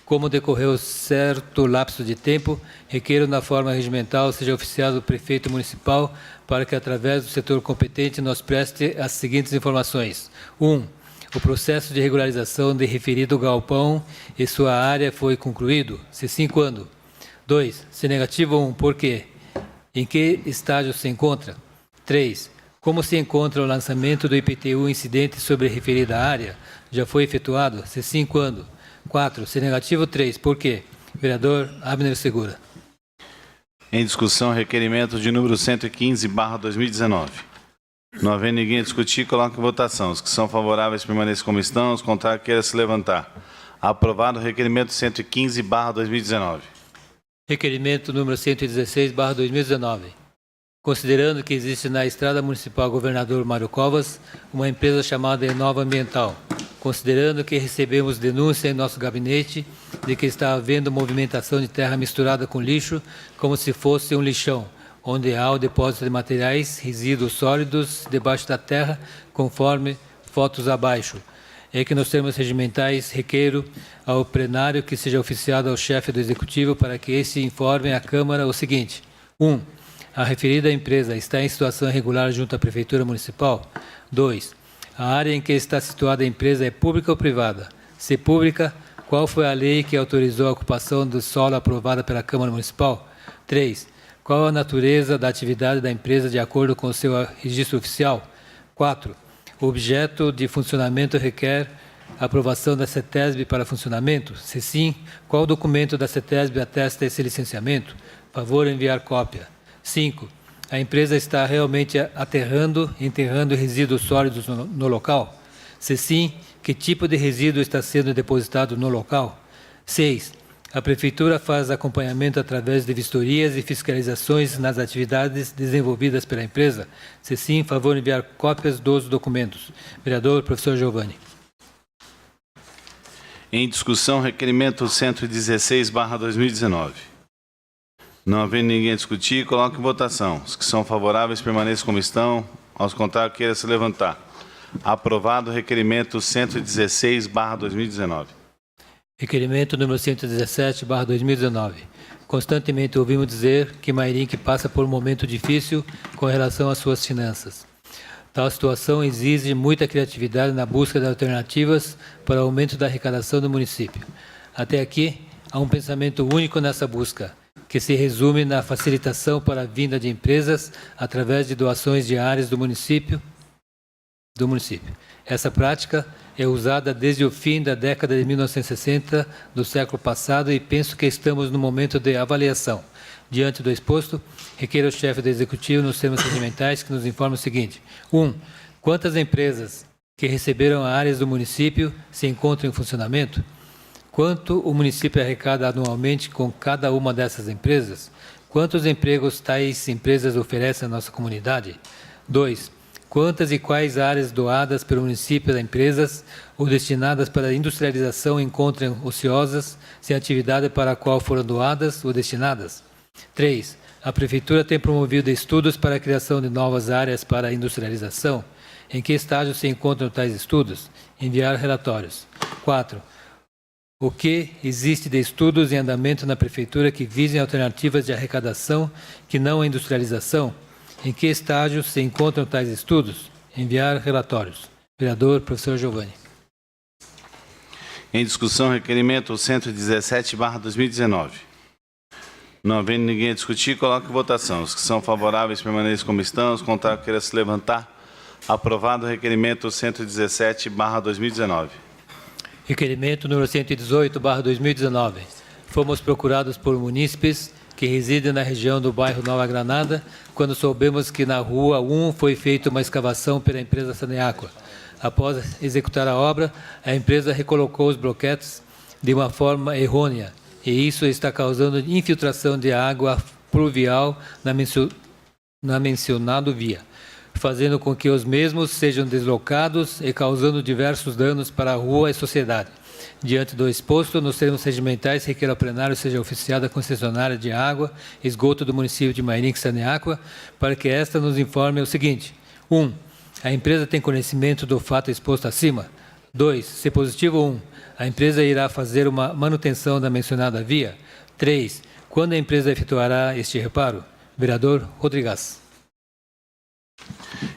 Como decorreu certo lapso de tempo, requeiro na forma regimental seja oficiado o prefeito municipal para que, através do setor competente, nos preste as seguintes informações. 1. O processo de regularização de referido galpão e sua área foi concluído? Se sim, quando? 2. Se negativo, 1. Por quê? Em que estágio se encontra? 3. Como se encontra o lançamento do IPTU incidente sobre a referida área? Já foi efetuado? Se sim, quando? 4. Se negativo, 3. Por quê? Vereador Abner Segura. Em discussão, requerimento de número 115/2019. Não havendo ninguém a discutir, coloco em votação. Os que são favoráveis permaneçam como estão, os contrários queiram se levantar. Aprovado o requerimento 115/2019. Requerimento número 116/2019. Considerando que existe na Estrada Municipal Governador Mário Covas uma empresa chamada Enova Ambiental, considerando que recebemos denúncia em nosso gabinete de que está havendo movimentação de terra misturada com lixo, como se fosse um lixão, onde há o depósito de materiais, resíduos sólidos debaixo da terra, conforme fotos abaixo. É que nos termos regimentais requeiro ao plenário que seja oficiado ao chefe do Executivo para que este informe à Câmara o seguinte. 1. A referida empresa está em situação irregular junto à Prefeitura Municipal? 2. A área em que está situada a empresa é pública ou privada? Se pública, qual foi a lei que autorizou a ocupação do solo aprovada pela Câmara Municipal? 3. Qual a natureza da atividade da empresa de acordo com o seu registro oficial? 4. O objeto de funcionamento requer aprovação da CETESB para funcionamento? Se sim, qual documento da CETESB atesta esse licenciamento? Favor enviar cópia. 5. A empresa está realmente enterrando resíduos sólidos no local? Se sim, que tipo de resíduo está sendo depositado no local? 6. A Prefeitura faz acompanhamento através de vistorias e fiscalizações nas atividades desenvolvidas pela empresa? Se sim, favor enviar cópias dos documentos. Vereador, professor Giovanni. Em discussão, requerimento 116/2019. Não havendo ninguém a discutir, coloco em votação. Os que são favoráveis permaneçam como estão, aos contrários queiram se levantar. Aprovado o requerimento 116/2019. Requerimento número 117/2019. Constantemente ouvimos dizer que Mairinque passa por um momento difícil com relação às suas finanças. Tal situação exige muita criatividade na busca de alternativas para o aumento da arrecadação do município. Até aqui, há um pensamento único nessa busca, que se resume na facilitação para a vinda de empresas através de doações diárias do município. Essa prática é usada desde o fim da década de 1960 do século passado e penso que estamos no momento de avaliação, Diante do exposto, requer ao chefe do Executivo, nos termos regimentais, que nos informe o seguinte. 1. Quantas empresas que receberam áreas do município se encontram em funcionamento? Quanto o município arrecada anualmente com cada uma dessas empresas? Quantos empregos tais empresas oferecem à nossa comunidade? 2. Quantas e quais áreas doadas pelo município a empresas ou destinadas para industrialização encontram ociosas, sem atividade para a qual foram doadas ou destinadas? 3. A Prefeitura tem promovido estudos para a criação de novas áreas para a industrialização. Em que estágio se encontram tais estudos? Enviar relatórios. 4. O que existe de estudos em andamento na Prefeitura que visem alternativas de arrecadação que não a industrialização? Em que estágio se encontram tais estudos? Enviar relatórios. Vereador, professor Giovanni. Em discussão, requerimento 117/2019. Não havendo ninguém a discutir, coloco em votação. Os que são favoráveis permaneçam como estão, os contrários queiram se levantar. Aprovado o requerimento 117/2019. Requerimento número 118/2019. Fomos procurados por munícipes que residem na região do bairro Nova Granada, quando soubemos que na rua 1 foi feita uma escavação pela empresa Saneaqua. Após executar a obra, a empresa recolocou os bloquetes de uma forma errônea, e isso está causando infiltração de água pluvial na mencionada via, fazendo com que os mesmos sejam deslocados e causando diversos danos para a rua e sociedade. Diante do exposto, nos termos regimentais, requer ao plenário seja oficiada a concessionária de água e esgoto do município de Mairinque Saneaqua, para que esta nos informe o seguinte. 1. A empresa tem conhecimento do fato exposto acima. 2. Se positivo 1. A empresa irá fazer uma manutenção da mencionada via. 3. Quando a empresa efetuará este reparo? Vereador Rodrigues.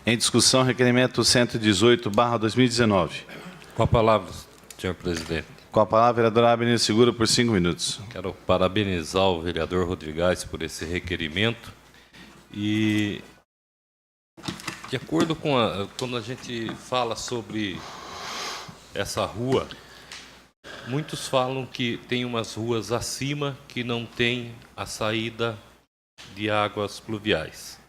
Em discussão, requerimento 118/2019. Com a palavra, senhor presidente. Com a palavra, vereador Abner Segura, por 5 minutos. Quero parabenizar o vereador Rodrigues por esse requerimento. E, de acordo com quando a gente fala sobre essa rua, muitos falam que tem umas ruas acima que não tem a saída de águas pluviais.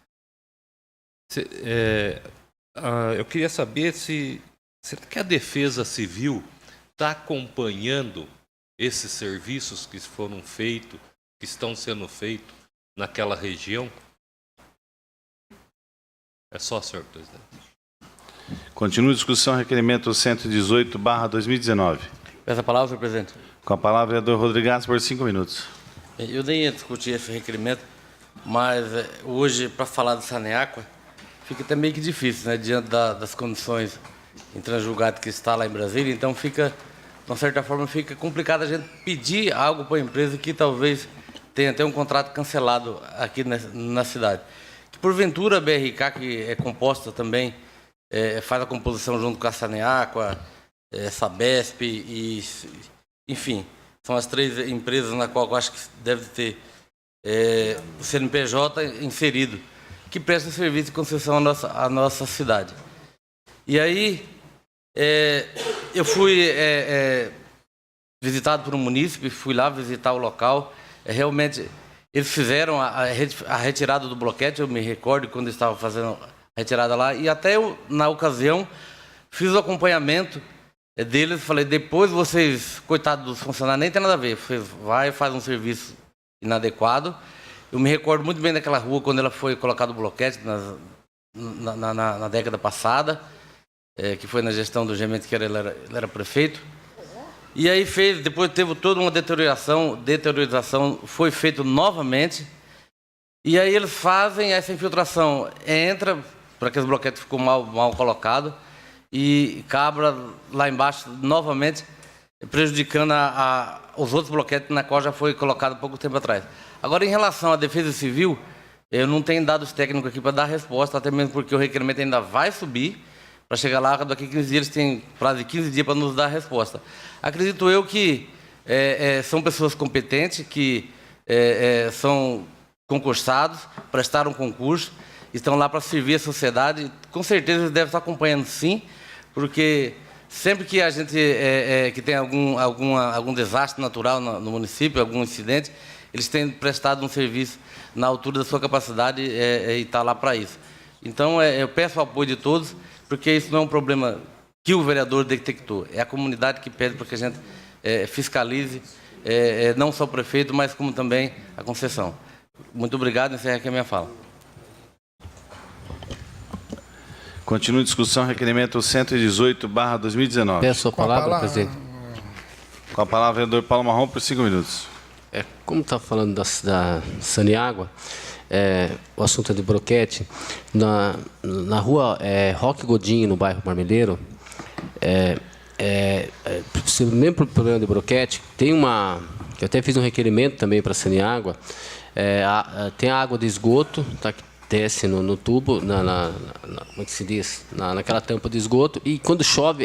Eu queria saber será que a Defesa Civil está acompanhando esses serviços que foram feitos, que estão sendo feitos naquela região? É só, senhor presidente. Continua a discussão, requerimento 118/2019. Peço a palavra, senhor presidente. Com a palavra, vereador Rodrigues, por 5 minutos. Eu nem ia discutir esse requerimento, mas hoje, para falar de Saneaqua, fica até meio que difícil, né, diante das condições intransjulgadas que está lá em Brasília. Então, de uma certa forma, fica complicado a gente pedir algo para a empresa que talvez tenha até um contrato cancelado aqui na cidade. Que, porventura, a BRK, que é composta também, faz a composição junto com a Saneaqua, Sabesp e, enfim, são as 3 empresas na qual eu acho que deve ter o CNPJ inserido, que presta serviço de concessão à nossa cidade. E aí, eu fui visitado por um munícipe, fui lá visitar o local. Realmente, eles fizeram a retirada do bloquete, eu me recordo quando estava fazendo a retirada lá, e até eu, na ocasião, fiz o acompanhamento deles, falei, depois vocês, coitados dos funcionários, nem tem nada a ver, vai e faz um serviço inadequado. Eu me recordo muito bem daquela rua quando ela foi colocado o bloquete na década passada, que foi na gestão do Gemente, que ele era prefeito. E aí depois teve toda uma deterioração, foi feito novamente. E aí eles fazem essa infiltração, entra, para que os bloquetes ficou mal colocado, e cabra lá embaixo novamente, prejudicando os outros bloquetes na qual já foi colocado pouco tempo atrás. Agora, em relação à Defesa Civil, eu não tenho dados técnicos aqui para dar resposta, até mesmo porque o requerimento ainda vai subir, para chegar lá, daqui a 15 dias, eles têm prazo de 15 dias para nos dar a resposta. Acredito eu que são pessoas competentes, que são concursados, prestaram concurso, estão lá para servir a sociedade. Com certeza eles devem estar acompanhando, sim, porque sempre que a gente que tem algum desastre natural no município, algum incidente, eles têm prestado um serviço na altura da sua capacidade e está lá para isso. Então, eu peço o apoio de todos, porque isso não é um problema que o vereador detectou, é a comunidade que pede para que a gente fiscalize, não só o prefeito, mas como também a concessão. Muito obrigado, encerro aqui a minha fala. Continua a discussão, requerimento 118/2019. Peço a palavra, presidente. Com a palavra, vereador Paulo Marrom, por 5 minutos. Como está falando da Saniágua, o assunto é de broquete, na rua Roque Godinho, no bairro Marmeleiro, o mesmo problema de broquete, tem uma... Eu até fiz um requerimento também para a Saniágua, tem a água de esgoto, tá, que desce no tubo, como é que se diz? Naquela tampa de esgoto, e quando chove,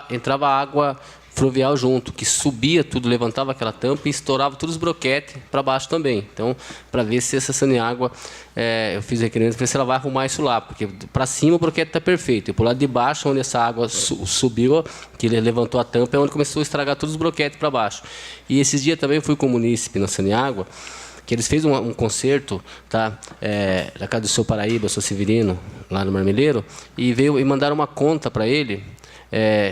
entrava água fluvial junto, que subia tudo, levantava aquela tampa e estourava todos os broquetes para baixo também. Então, para ver se essa Saniágua, eu fiz requerimento para ver se ela vai arrumar isso lá, porque para cima o broquete está perfeito, e por lado de baixo, onde essa água subiu, que ele levantou a tampa, é onde começou a estragar todos os broquetes para baixo. E esses dias também fui com o munícipe na Saniágua, que eles fez um concerto, tá, na casa do seu Paraíba, seu Severino, lá no Marmeleiro, e mandaram uma conta para ele.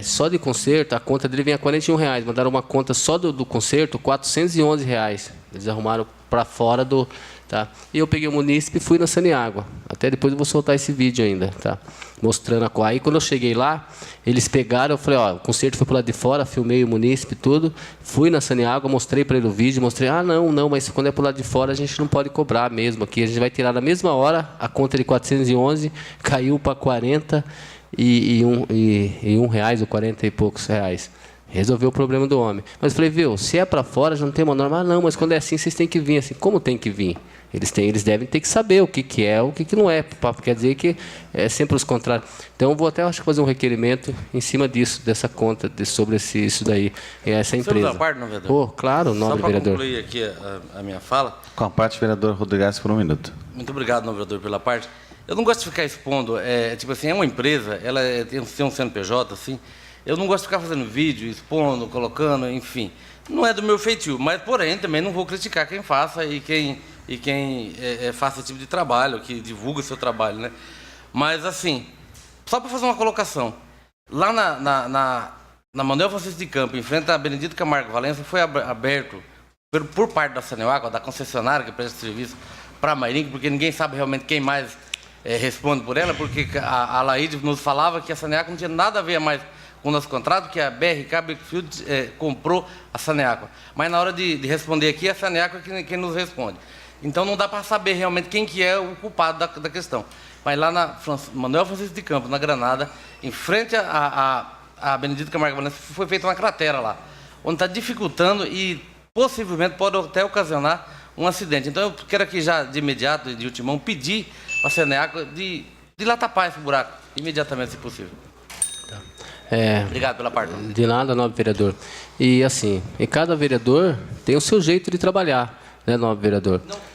Só de conserto, a conta dele vem a R$41. Mandaram uma conta só do conserto, R$411. Eles arrumaram para fora do... Tá? E eu peguei o munícipe e fui na Saniágua. Até depois eu vou soltar esse vídeo ainda, tá? Mostrando a coisa. Aí quando eu cheguei lá, eles pegaram, eu falei, ó, o conserto foi para lado de fora, filmei o munícipe e tudo, fui na Saniágua, mostrei para ele o vídeo, mostrei, não, mas quando é para lado de fora a gente não pode cobrar mesmo aqui. A gente vai tirar na mesma hora, a conta de 411 caiu para 40 e R$1 ou 40 e poucos reais. Resolveu o problema do homem. Mas eu falei, viu, se é para fora, já não tem uma norma. Não, mas quando é assim, vocês têm que vir. Assim, como tem que vir? Eles devem ter que saber o que é, o que não é. Quer dizer que é sempre os contrários. Então, eu vou até, acho que fazer um requerimento em cima disso, dessa conta, sobre isso daí, essa empresa. Você parte, não, vereador? Claro, nobre vereador. Só para concluir aqui a minha fala. Com a parte, vereador Rodrigues, por 1 minuto. Muito obrigado, nobre vereador, pela parte. Eu não gosto de ficar expondo, tipo assim, é uma empresa, ela tem um CNPJ, assim, eu não gosto de ficar fazendo vídeo, expondo, colocando, enfim. Não é do meu feitio, mas, porém, também não vou criticar quem faça e quem faça esse tipo de trabalho, que divulga o seu trabalho, né? Mas, assim, só para fazer uma colocação, lá na Manuel Francisco de Campos, em frente a Benedito Camargo Valença, foi aberto, por parte da Saniágua, da concessionária que presta serviço para a Mairinque, porque ninguém sabe realmente quem mais responde por ela, porque a Laíde nos falava que a Saniágua não tinha nada a ver mais com o nosso contrato, que a BRK Bakefield comprou a Saniágua. Mas na hora de responder aqui, a Saniágua é quem nos responde. Então não dá para saber realmente quem que é o culpado da questão. Mas lá na Manuel Francisco de Campos, na Granada, em frente a Benedito Camargo Valença, foi feita uma cratera lá, onde está dificultando e possivelmente pode até ocasionar um acidente. Então eu quero aqui já de imediato, de ultimão, pedir para a Saniágua de lá tapar esse buraco, imediatamente, se possível. Obrigado pela parte. De nada, nobre vereador. E assim, cada vereador tem o seu jeito de trabalhar, né, nobre vereador? Não.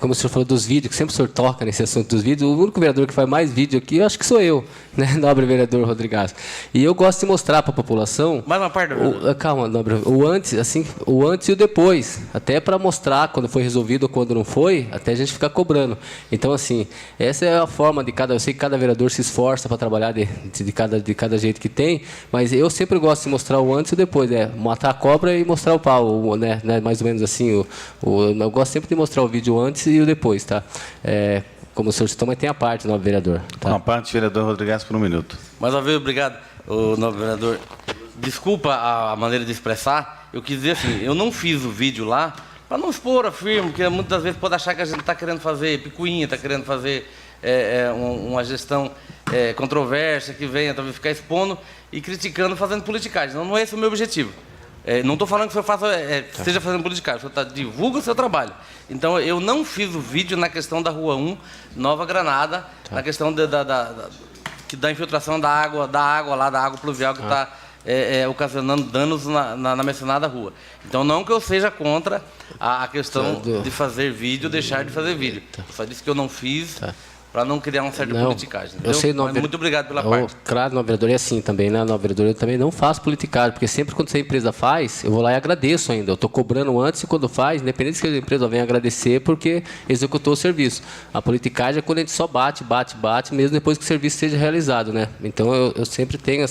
Como o senhor falou dos vídeos, que sempre o senhor toca nesse assunto dos vídeos, o único vereador que faz mais vídeo aqui, eu acho que sou eu, né, nobre vereador Rodrigues. E eu gosto de mostrar para a população... Mais uma parte, calma, nobre, o antes e o depois, até para mostrar quando foi resolvido ou quando não foi, até a gente ficar cobrando. Então, assim, essa é a forma de eu sei que cada vereador se esforça para trabalhar de cada jeito que tem, mas eu sempre gosto de mostrar o antes e o depois, matar a cobra e mostrar o pau, né, mais ou menos assim, eu gosto sempre de mostrar o vídeo antes e o depois, tá? Como o senhor citou, mas tem a parte, nobre vereador. Tá? Com a parte, vereador Rodrigues, por 1 minuto. Mais uma vez, obrigado, nobre vereador. Desculpa a maneira de expressar, eu quis dizer assim, eu não fiz o vídeo lá para não expor a firma, porque muitas vezes pode achar que a gente está querendo fazer picuinha, está querendo fazer uma gestão controversa, que venha talvez ficar expondo e criticando, fazendo politicagem. Não é esse o meu objetivo. Não estou falando que o senhor esteja fazendo politicagem, o senhor divulga o seu trabalho. Então, eu não fiz o vídeo na questão da Rua 1, Nova Granada, na questão da infiltração da água lá, da água pluvial que está ocasionando danos na mencionada rua. Então, não que eu seja contra a questão de fazer vídeo, deixar de fazer vídeo. Eu só disse que eu não fiz para não criar uma certa Não, politicagem. eu sei, Mas muito obrigado pela Oh, parte. claro, no vereador é assim também, né? No vereador eu também não faço politicagem, porque sempre quando a empresa faz, eu vou lá e agradeço ainda. Eu estou cobrando antes e quando faz, independente se a empresa vem agradecer, porque executou o serviço. A politicagem é quando a gente só bate, mesmo depois que o serviço seja realizado, né? Então eu sempre tenho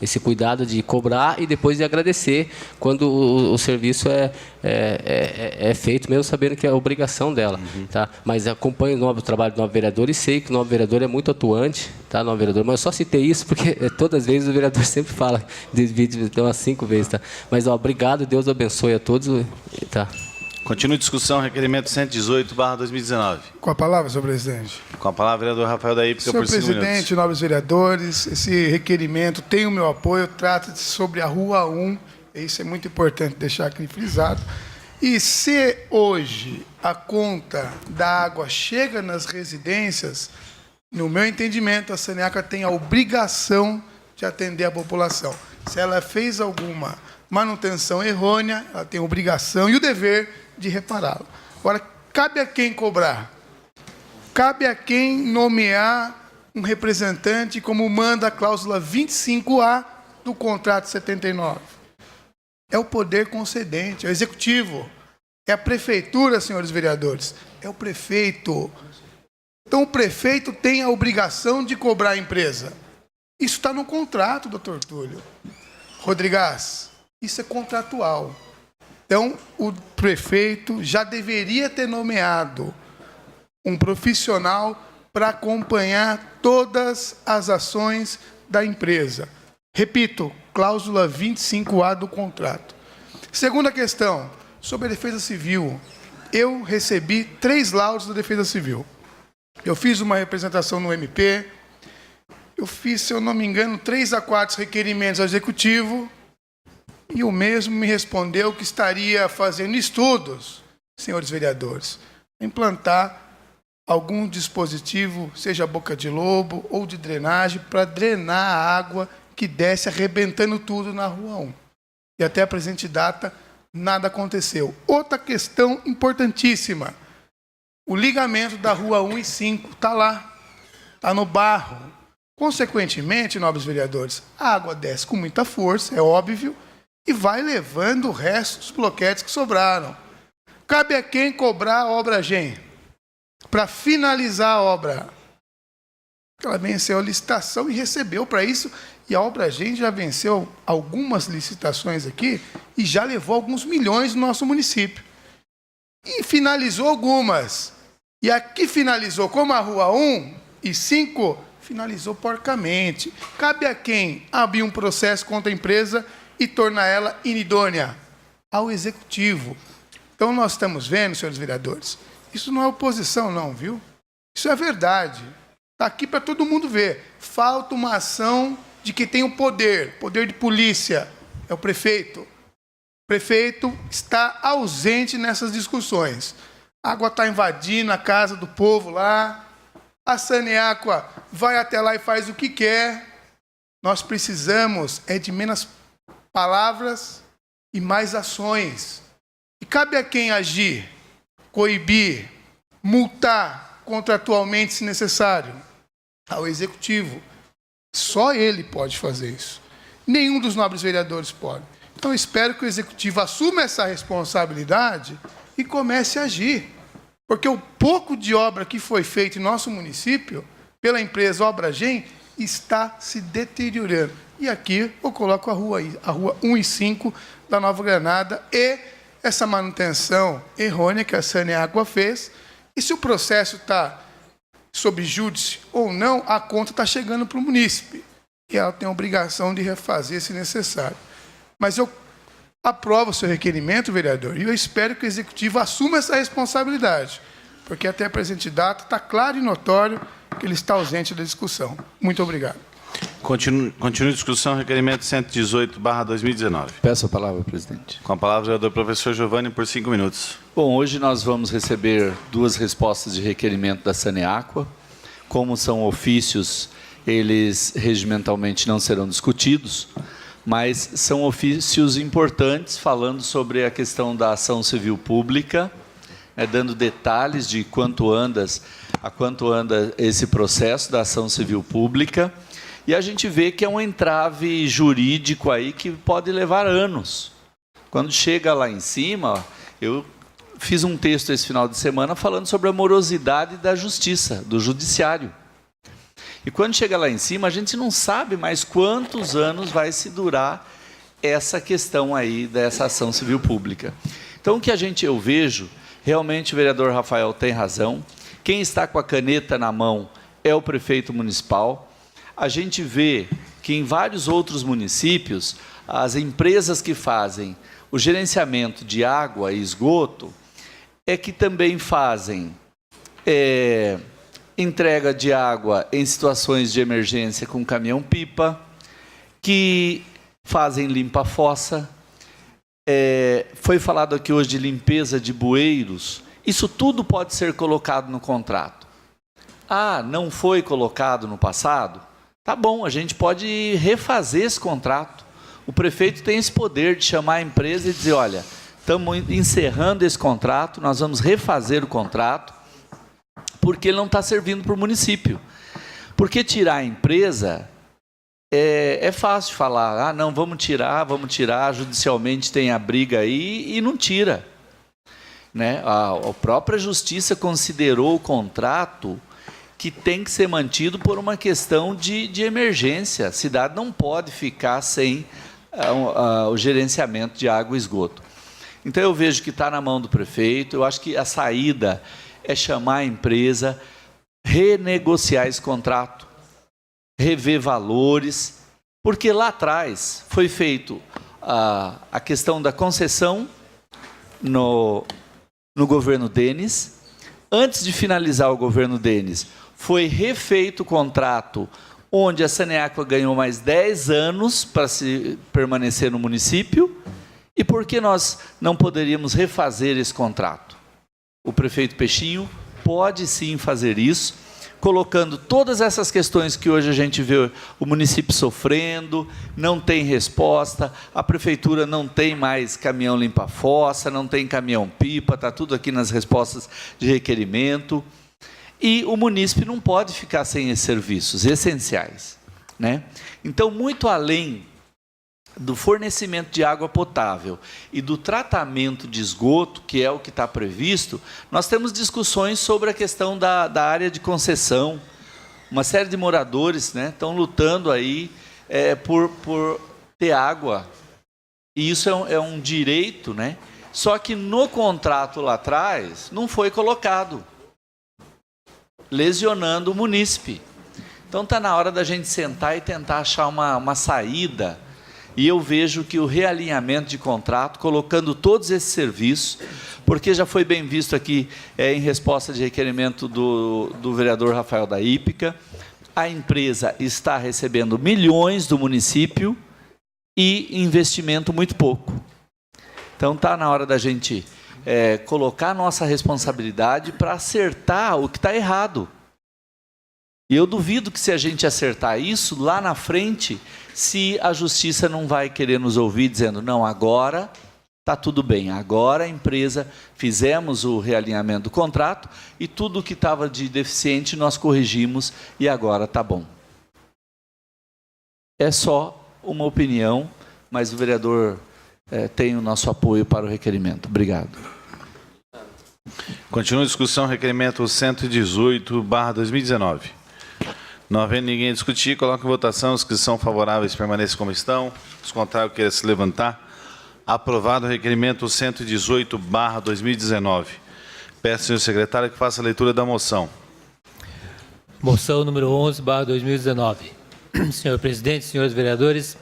esse cuidado de cobrar e depois de agradecer quando o serviço é feito, mesmo sabendo que é a obrigação dela. Tá? Mas acompanho o trabalho do novo vereador e sei que o novo vereador é muito atuante, tá? Novo vereador, mas eu só citei isso porque todas as vezes o vereador sempre fala, divide umas 5 vezes, tá? Mas ó, obrigado, Deus abençoe a todos, tá? Continua a discussão, requerimento 118/2019. Com a palavra, senhor presidente. Com a palavra, vereador Rafael da Ípica, Senhor por 5 presidente, minutos. nobres vereadores, esse requerimento tem o meu apoio, trata-se sobre a Rua 1, isso é muito importante deixar aqui frisado. E se hoje a conta da água chega nas residências, no meu entendimento, a Saneaca tem a obrigação de atender a população. Se ela fez alguma manutenção errônea, ela tem a obrigação e o dever de repará-la. Agora, cabe a quem cobrar? Cabe a quem nomear um representante, como manda a cláusula 25A do contrato 79. É o poder concedente, é o executivo. É a prefeitura, senhores vereadores. É o prefeito. Então, o prefeito tem a obrigação de cobrar a empresa. Isso está no contrato, doutor Túlio. Rodrigues, isso é contratual. Então, o prefeito já deveria ter nomeado um profissional para acompanhar todas as ações da empresa. Repito, cláusula 25A do contrato. Segunda questão, sobre a Defesa Civil. Eu recebi 3 laudos da Defesa Civil. Eu fiz uma representação no MP, eu fiz, se eu não me engano, 3 a 4 requerimentos ao Executivo, e o mesmo me respondeu que estaria fazendo estudos, senhores vereadores, implantar algum dispositivo, seja boca de lobo ou de drenagem, para drenar a água que desce arrebentando tudo na Rua 1. E até a presente data, nada aconteceu. Outra questão importantíssima, o ligamento da Rua 1 e 5 está lá, está no barro. Consequentemente, nobres vereadores, a água desce com muita força, é óbvio, e vai levando o resto dos bloquetes que sobraram. Cabe a quem cobrar a obra GEM para finalizar a obra. Ela venceu a licitação e recebeu para isso, e a obra GEM já venceu algumas licitações aqui e já levou alguns milhões no nosso município. E finalizou algumas. E aqui finalizou, como a Rua 1 e 5, finalizou porcamente. Cabe a quem abrir um processo contra a empresa e tornar ela inidônea? Ao Executivo. Então, nós estamos vendo, senhores vereadores, isso não é oposição, não, viu? Isso é verdade. Está aqui para todo mundo ver. Falta uma ação de quem tem o poder de polícia, é o prefeito. O prefeito está ausente nessas discussões. A água está invadindo a casa do povo lá, a Saneaca vai até lá e faz o que quer. Nós precisamos de menos palavras e mais ações. E cabe a quem agir, coibir, multar contratualmente se necessário? Ao Executivo. Só ele pode fazer isso. Nenhum dos nobres vereadores pode. Então, eu espero que o Executivo assuma essa responsabilidade e comece a agir. Porque o pouco de obra que foi feito em nosso município, pela empresa Obra GEM, está se deteriorando. E aqui eu coloco a rua 1 e 5 da Nova Granada e essa manutenção errônea que a Saneaca fez. E se o processo está sob júdice ou não, a conta está chegando para o munícipe. E ela tem a obrigação de refazer se necessário. Mas eu aprovo o seu requerimento, vereador, e eu espero que o Executivo assuma essa responsabilidade, porque até a presente data está claro e notório que ele está ausente da discussão. Muito obrigado. Continua a discussão, requerimento 118/2019. Peço a palavra, presidente. Com a palavra, o vereador professor Giovanni, por 5 minutos. Bom, hoje nós vamos receber 2 respostas de requerimento da Saneaca. Como são ofícios, eles regimentalmente não serão discutidos, mas são ofícios importantes falando sobre a questão da ação civil pública, dando detalhes de quanto anda há quanto anda esse processo da ação civil pública, e a gente vê que é um entrave jurídico aí que pode levar anos. Quando chega lá em cima, eu fiz um texto esse final de semana falando sobre a morosidade da justiça, do judiciário. E quando chega lá em cima, a gente não sabe mais quantos anos vai se durar essa questão aí dessa ação civil pública. Então, o que eu vejo, realmente o vereador Rafael tem razão. Quem está com a caneta na mão é o prefeito municipal. A gente vê que em vários outros municípios, as empresas que fazem o gerenciamento de água e esgoto é que também fazem entrega de água em situações de emergência com caminhão-pipa, que fazem limpa-fossa. Foi falado aqui hoje de limpeza de bueiros. Isso tudo pode ser colocado no contrato. Ah, não foi colocado no passado? Tá bom, a gente pode refazer esse contrato. O prefeito tem esse poder de chamar a empresa e dizer, olha, estamos encerrando esse contrato, nós vamos refazer o contrato, porque ele não está servindo para o município. Porque tirar a empresa é fácil falar, ah, não, vamos tirar, judicialmente tem a briga aí, e não tira. Né? A própria justiça considerou o contrato que tem que ser mantido por uma questão de emergência. A cidade não pode ficar sem o gerenciamento de água e esgoto. Então, eu vejo que está na mão do prefeito. Eu acho que a saída é chamar a empresa, renegociar esse contrato, rever valores, porque lá atrás foi feito a questão da concessão no governo Denis. Antes de finalizar o governo Denis, foi refeito o contrato, onde a Saneago ganhou mais 10 anos para se permanecer no município. E por que nós não poderíamos refazer esse contrato? O prefeito Peixinho pode sim fazer isso, colocando todas essas questões que hoje a gente vê o município sofrendo, não tem resposta, a prefeitura não tem mais caminhão limpa-fossa, não tem caminhão-pipa, está tudo aqui nas respostas de requerimento. E o munícipe não pode ficar sem esses serviços essenciais, né? Então, muito além do fornecimento de água potável e do tratamento de esgoto, que é o que está previsto, nós temos discussões sobre a questão da área de concessão. Uma série de moradores, né, estão lutando aí por ter água. E isso é um direito, né? Só que no contrato lá atrás não foi colocado, lesionando o munícipe. Então está na hora da gente sentar e tentar achar uma saída. E eu vejo que o realinhamento de contrato, colocando todos esses serviços, porque já foi bem visto aqui, em resposta de requerimento do vereador Rafael da Hípica, a empresa está recebendo milhões do município e investimento muito pouco. Então está na hora da gente colocar a nossa responsabilidade para acertar o que está errado. E eu duvido que, se a gente acertar isso, lá na frente, se a justiça não vai querer nos ouvir dizendo, não, agora está tudo bem, agora a empresa, fizemos o realinhamento do contrato e tudo o que estava de deficiente nós corrigimos e agora está bom. É só uma opinião, mas o vereador tem o nosso apoio para o requerimento. Obrigado. Continua a discussão, requerimento 118/2019. Não havendo ninguém a discutir, coloco em votação. Os que são favoráveis permaneçam como estão. Os contrários queiram se levantar. Aprovado o requerimento 118/2019. Peço ao senhor secretário que faça a leitura da moção. Moção número 11/2019. Senhor presidente, senhores vereadores,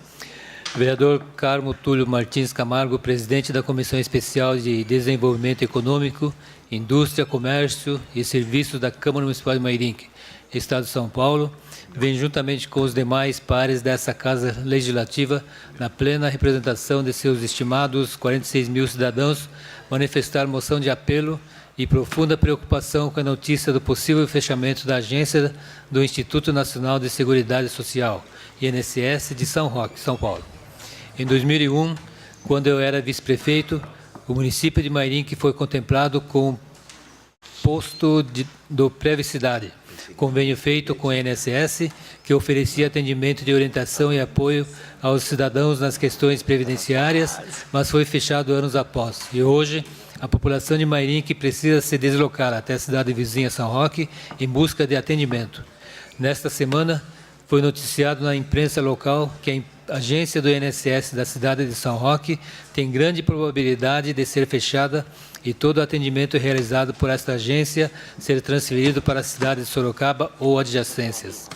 vereador Carmo Túlio Martins Camargo, presidente da Comissão Especial de Desenvolvimento Econômico, Indústria, Comércio e Serviços da Câmara Municipal de Mairinque, Estado de São Paulo, vem juntamente com os demais pares dessa Casa Legislativa, na plena representação de seus estimados 46 mil cidadãos, manifestar moção de apelo e profunda preocupação com a notícia do possível fechamento da agência do Instituto Nacional de Seguridade Social, INSS, de São Roque, São Paulo. Em 2001, quando eu era vice-prefeito, o município de Mairinque foi contemplado com posto do Previcidade, convênio feito com a INSS, que oferecia atendimento de orientação e apoio aos cidadãos nas questões previdenciárias, mas foi fechado anos após. E hoje, a população de Mairinque precisa se deslocar até a cidade vizinha São Roque em busca de atendimento. Nesta semana, foi noticiado na imprensa local que a agência do INSS da cidade de São Roque tem grande probabilidade de ser fechada e todo o atendimento realizado por esta agência ser transferido para a cidade de Sorocaba ou adjacências.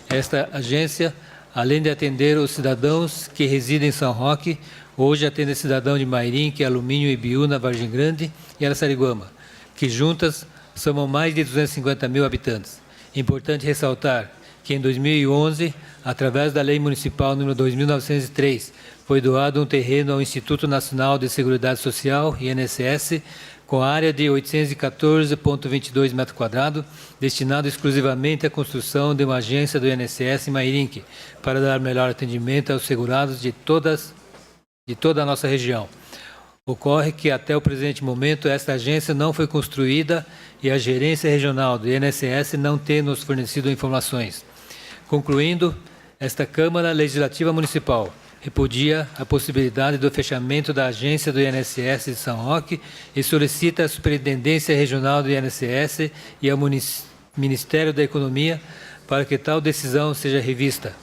Esta agência, além de atender os cidadãos que residem em São Roque, hoje atende cidadão de Mairinque, Alumínio, Ibiúna, Vargem Grande e Araçariguama, que juntas somam mais de 250 mil habitantes. É importante ressaltar que em 2011, através da Lei Municipal número 2.903, foi doado um terreno ao Instituto Nacional de Seguridade Social, INSS, com área de 814,22 metros quadrados, destinado exclusivamente à construção de uma agência do INSS em Mairinque, para dar melhor atendimento aos segurados de toda a nossa região. Ocorre que, até o presente momento, esta agência não foi construída e a gerência regional do INSS não tem nos fornecido informações. Concluindo, esta Câmara Legislativa Municipal repudia a possibilidade do fechamento da agência do INSS de São Roque e solicita à Superintendência Regional do INSS e ao Ministério da Economia para que tal decisão seja revista.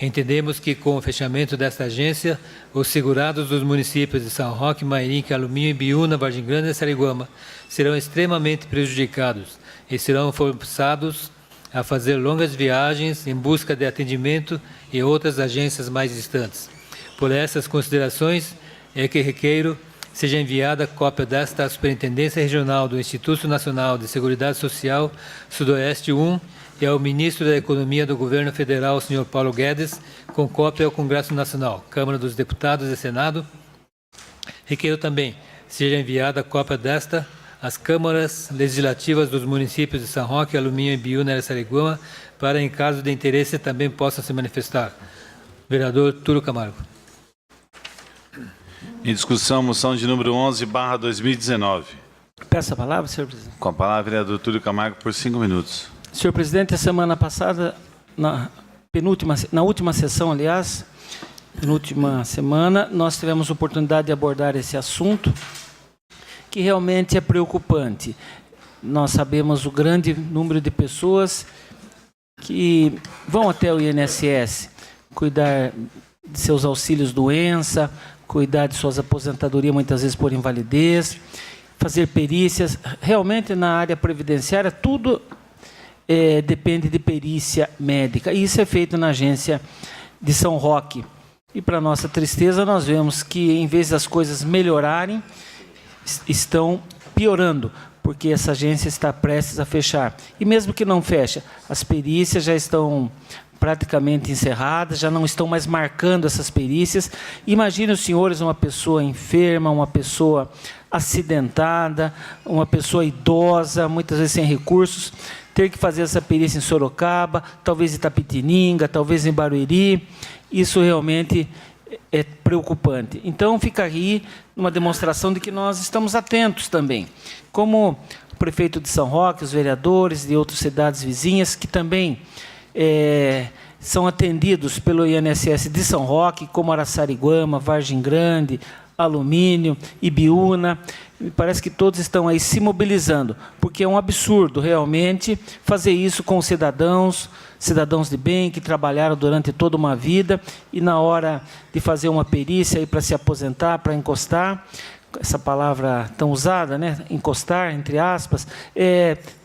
Entendemos que, com o fechamento desta agência, os segurados dos municípios de São Roque, Mairinque, Alumínio, Ibiúna, Vargem Grande e Sariguama serão extremamente prejudicados e serão forçados a fazer longas viagens em busca de atendimento em outras agências mais distantes. Por essas considerações, é que requeiro seja enviada cópia desta à Superintendência Regional do Instituto Nacional de Seguridade Social, Sudoeste 1, e ao Ministro da Economia do Governo Federal, Sr. Paulo Guedes, com cópia ao Congresso Nacional, Câmara dos Deputados e Senado. Requeiro também seja enviada cópia desta às câmaras legislativas dos municípios de São Roque, Alumínio, Ibiúna e Araçariguama, para, em caso de interesse, também possam se manifestar. Vereador Túlio Camargo. Em discussão, moção de número 11/2019. Peço a palavra, senhor presidente. Com a palavra, vereador Túlio Camargo, por 5 minutos. Senhor presidente, a semana passada, na última sessão, aliás, penúltima semana, nós tivemos a oportunidade de abordar esse assunto, que realmente é preocupante. Nós sabemos o grande número de pessoas que vão até o INSS cuidar de seus auxílios-doença, cuidar de suas aposentadorias, muitas vezes por invalidez, fazer perícias. Realmente, na área previdenciária, tudo depende de perícia médica. E isso é feito na agência de São Roque. E, para nossa tristeza, nós vemos que, em vez das coisas melhorarem, estão piorando, porque essa agência está prestes a fechar. E mesmo que não feche, as perícias já estão praticamente encerradas, já não estão mais marcando essas perícias. Imagine os senhores uma pessoa enferma, uma pessoa acidentada, uma pessoa idosa, muitas vezes sem recursos, ter que fazer essa perícia em Sorocaba, talvez em Itapetininga, talvez em Barueri. Isso realmente é preocupante. Então, fica aí uma demonstração de que nós estamos atentos também. Como o prefeito de São Roque, os vereadores de outras cidades vizinhas, que também são atendidos pelo INSS de São Roque, como Araçariguama, Vargem Grande, Alumínio, Ibiúna. Me parece que todos estão aí se mobilizando, porque é um absurdo, realmente, fazer isso com os cidadãos de bem, que trabalharam durante toda uma vida, e na hora de fazer uma perícia para se aposentar, para encostar, essa palavra tão usada, né? Encostar, entre aspas,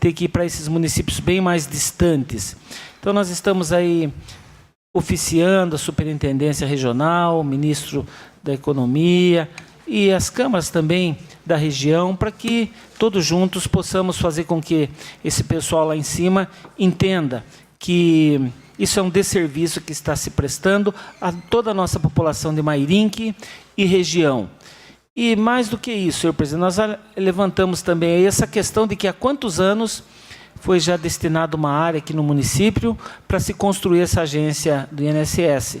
ter que ir para esses municípios bem mais distantes. Então, nós estamos aí oficiando a Superintendência Regional, o Ministro da Economia e as câmaras também da região, para que todos juntos possamos fazer com que esse pessoal lá em cima entenda que isso é um desserviço que está se prestando a toda a nossa população de Mairinque e região. E mais do que isso, senhor presidente, nós levantamos também aí essa questão de que há quantos anos foi já destinada uma área aqui no município para se construir essa agência do INSS.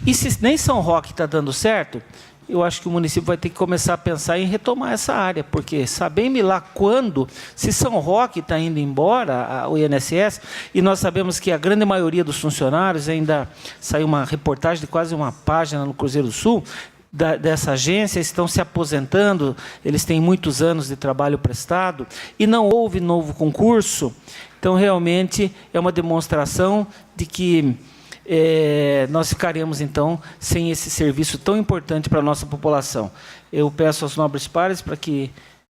E se nem São Roque está dando certo, eu acho que o município vai ter que começar a pensar em retomar essa área, porque sabendo lá quando, se São Roque está indo embora, o INSS, e nós sabemos que a grande maioria dos funcionários, ainda saiu uma reportagem de quase uma página no Cruzeiro do Sul, dessa agência, estão se aposentando, eles têm muitos anos de trabalho prestado, e não houve novo concurso. Então, realmente, é uma demonstração de que nós ficaremos, então, sem esse serviço tão importante para a nossa população. Eu peço aos nobres pares para que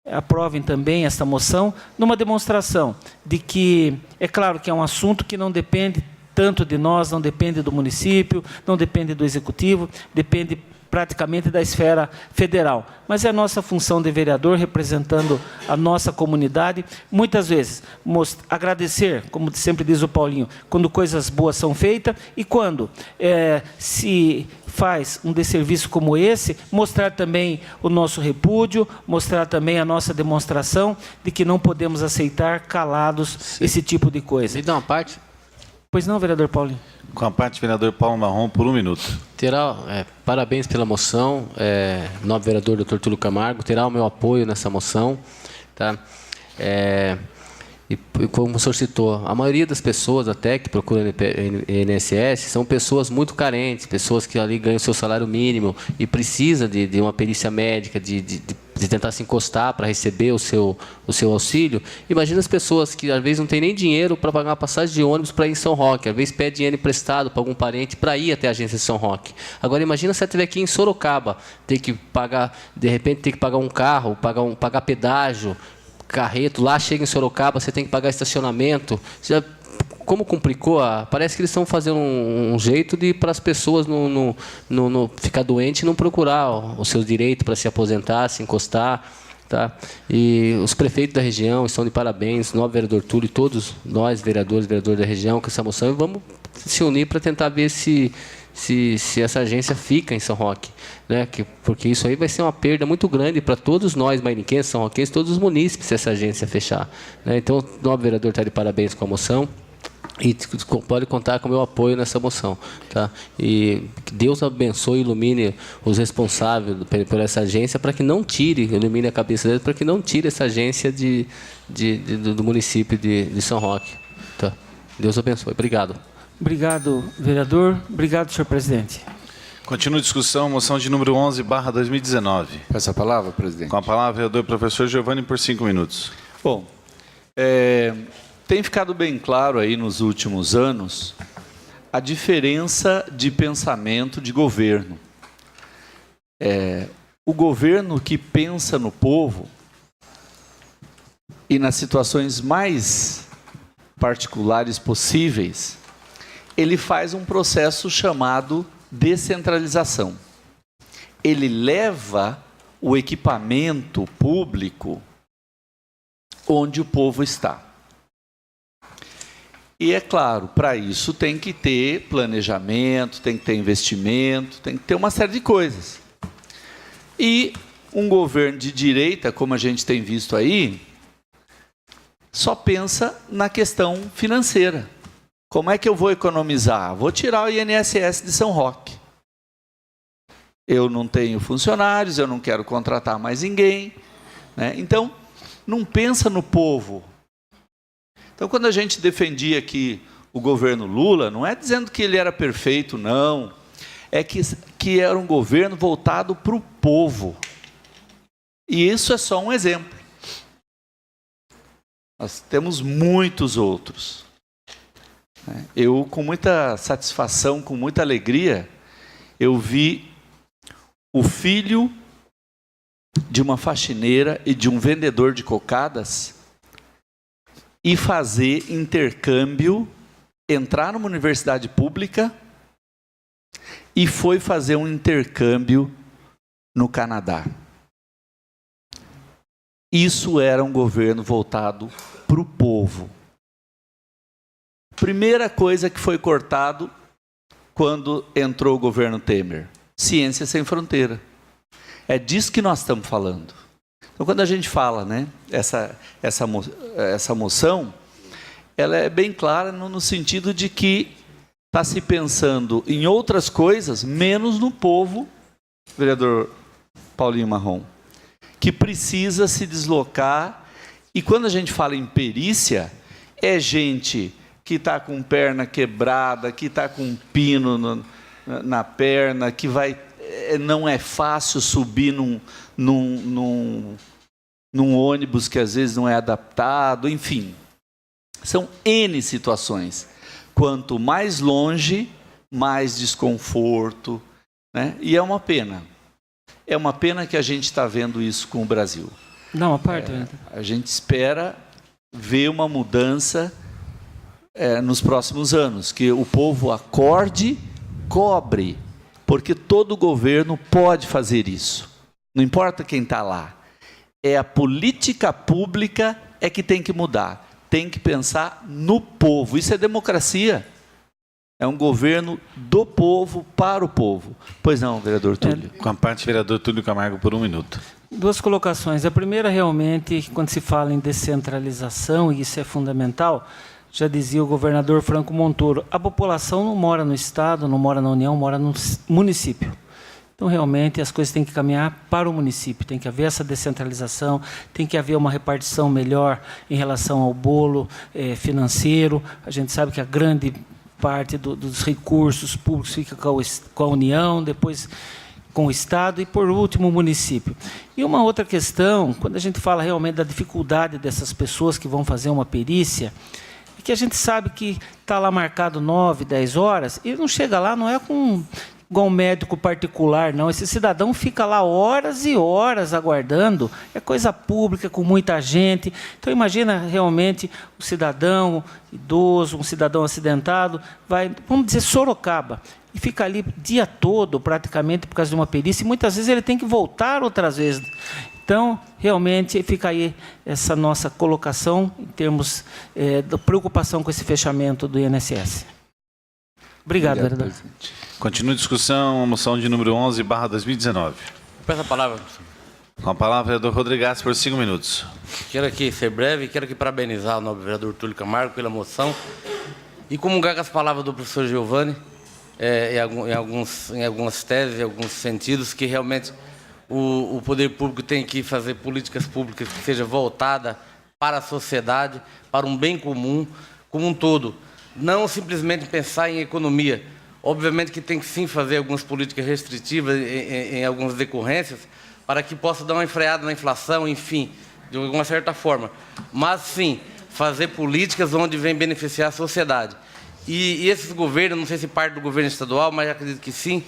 aprovem também esta moção, numa demonstração de que, é claro que é um assunto que não depende tanto de nós, não depende do município, não depende do executivo, depende praticamente da esfera federal. Mas é a nossa função de vereador, representando a nossa comunidade, muitas vezes agradecer, como sempre diz o Paulinho, quando coisas boas são feitas, e quando se faz um desserviço como esse, mostrar também o nosso repúdio, mostrar também a nossa demonstração de que não podemos aceitar calados esse tipo de coisa. Me dá uma parte? Pois não, vereador Paulinho? Com a parte, vereador Paulo Marrom, por 1 minuto. Terá, parabéns pela moção, nobre vereador Dr. Túlio Camargo, terá o meu apoio nessa moção. Tá? E como o senhor citou, a maioria das pessoas até que procuram INSS são pessoas muito carentes, pessoas que ali ganham o seu salário mínimo e precisa de uma perícia médica, de tentar se encostar para receber o seu auxílio. Imagina as pessoas que às vezes não têm nem dinheiro para pagar uma passagem de ônibus para ir em São Roque, às vezes pede dinheiro emprestado para algum parente para ir até a agência de São Roque. Agora imagina se ela estiver aqui em Sorocaba, ter que pagar, de repente ter que pagar um carro, pagar pedágio, carreto, lá chega em Sorocaba, você tem que pagar estacionamento. Como complicou, parece que eles estão fazendo um jeito de para as pessoas não ficar doente e não procurar os seus direitos para se aposentar, se encostar. Tá? E os prefeitos da região estão de parabéns, o novo vereador Túlio e todos nós, vereadores da região, com essa moção, e vamos se unir para tentar ver se essa agência fica em São Roque, né? Porque isso aí vai ser uma perda muito grande para todos nós, mairinquenses, são roquenses, todos os munícipes, se essa agência fechar. Né? Então, o novo vereador está de parabéns com a moção e pode contar com o meu apoio nessa moção. Tá? E que Deus abençoe e ilumine os responsáveis por essa agência para que não tire, ilumine a cabeça deles, para que não tire essa agência do município de São Roque. Tá? Deus abençoe. Obrigado. Obrigado, vereador. Obrigado, senhor presidente. Continua a discussão, moção de número 11/2019. Peço a palavra, presidente. Com a palavra, vereador professor Giovanni, por 5 minutos. Bom, tem ficado bem claro aí nos últimos anos a diferença de pensamento de governo. O governo que pensa no povo e nas situações mais particulares possíveis, ele faz um processo chamado descentralização. Ele leva o equipamento público onde o povo está. E é claro, para isso tem que ter planejamento, tem que ter investimento, tem que ter uma série de coisas. E um governo de direita, como a gente tem visto aí, só pensa na questão financeira. Como é que eu vou economizar? Vou tirar o INSS de São Roque. Eu não tenho funcionários, eu não quero contratar mais ninguém. Né? Então, não pensa no povo. Então, quando a gente defendia aqui o governo Lula, não é dizendo que ele era perfeito, não. É que era um governo voltado para o povo. E isso é só um exemplo. Nós temos muitos outros. Eu, com muita satisfação, com muita alegria, eu vi o filho de uma faxineira e de um vendedor de cocadas ir fazer intercâmbio, entrar numa universidade pública e foi fazer um intercâmbio no Canadá. Isso era um governo voltado para o povo. Primeira coisa que foi cortado quando entrou o governo Temer: Ciência Sem Fronteira. É disso que nós estamos falando. Então, quando a gente fala, né, essa moção, ela é bem clara no sentido de que está se pensando em outras coisas, menos no povo, vereador Paulinho Marrom, que precisa se deslocar. E quando a gente fala em perícia, é gente que está com perna quebrada, que está com um pino na perna, que não é fácil subir num ônibus que às vezes não é adaptado, enfim. São N situações. Quanto mais longe, mais desconforto, né? E é uma pena. É uma pena que a gente está vendo isso com o Brasil. Não, a parte. A gente espera ver uma mudança nos próximos anos, que o povo acorde, cobre, porque todo governo pode fazer isso. Não importa quem está lá. É a política pública que tem que mudar. Tem que pensar no povo. Isso é democracia. É um governo do povo, para o povo. Pois não, vereador Túlio? Com a parte, vereador Túlio Camargo, por 1 minuto. Duas colocações. A primeira, realmente, quando se fala em descentralização, e isso é fundamental, já dizia o governador Franco Montoro, a população não mora no Estado, não mora na União, mora no município. Então, realmente, as coisas têm que caminhar para o município, tem que haver essa descentralização, tem que haver uma repartição melhor em relação ao bolo financeiro. A gente sabe que a grande parte dos recursos públicos fica com a União, depois com o Estado e, por último, o município. E uma outra questão, quando a gente fala realmente da dificuldade dessas pessoas que vão fazer uma perícia, é que a gente sabe que está lá marcado 9, 10 horas, e não chega lá, não é igual um médico particular, não. Esse cidadão fica lá horas e horas aguardando. É coisa pública, com muita gente. Então, imagina realmente um cidadão idoso, um cidadão acidentado, vai, vamos dizer, Sorocaba, e fica ali o dia todo, praticamente, por causa de uma perícia, e muitas vezes ele tem que voltar outras vezes. Então, realmente, fica aí essa nossa colocação em termos da preocupação com esse fechamento do INSS. Obrigado, vereador. Presidente. Continua a discussão, a moção de número 11/2019. Peço a palavra. Com a palavra, vereador Rodrigues, por 5 minutos. Quero aqui ser breve, quero aqui parabenizar o nobre vereador Túlio Camargo pela moção e comungar com as palavras do professor Giovanni, em algumas teses, em alguns sentidos, que realmente o poder público tem que fazer políticas públicas que seja voltada para a sociedade, para um bem comum, como um todo. Não simplesmente pensar em economia. Obviamente que tem que sim fazer algumas políticas restritivas em algumas decorrências para que possa dar uma enfreada na inflação, enfim, de alguma certa forma. Mas sim, fazer políticas onde vem beneficiar a sociedade. E esses governos, não sei se parte do governo estadual, mas acredito que sim,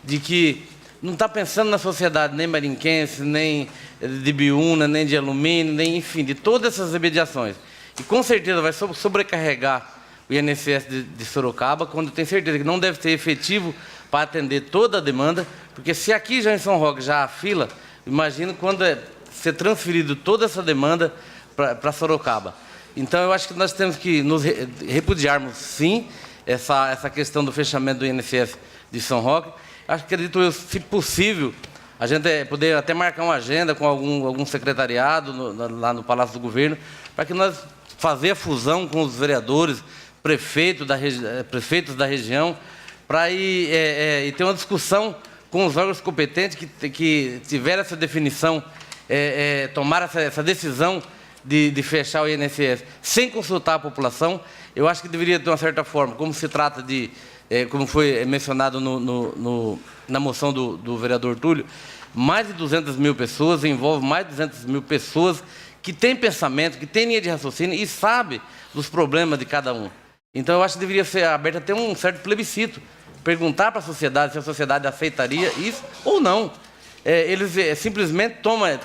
de que não está pensando na sociedade nem marinquense, nem de Biúna, nem de alumínio, nem, enfim, de todas essas remediações. E com certeza vai sobrecarregar o INSS de Sorocaba, quando tem certeza que não deve ser efetivo para atender toda a demanda, porque se aqui já em São Roque já há fila, imagino quando ser transferido toda essa demanda para Sorocaba. Então, eu acho que nós temos que nos repudiarmos, sim, essa questão do fechamento do INSS de São Roque. Acredito eu, se possível, a gente poder até marcar uma agenda com algum secretariado lá no Palácio do Governo, para que nós fazer a fusão com os vereadores, prefeitos da região, para ir ter uma discussão com os órgãos competentes que tiveram essa definição, tomaram essa decisão de fechar o INSS sem consultar a população. Eu acho que deveria, de uma certa forma, como se trata de, como foi mencionado na moção do vereador Túlio, mais de 200 mil pessoas, envolve mais de 200 mil pessoas que têm pensamento, que têm linha de raciocínio e sabe dos problemas de cada um. Então, eu acho que deveria ser aberto até um certo plebiscito, perguntar para a sociedade se a sociedade aceitaria isso ou não. Eles simplesmente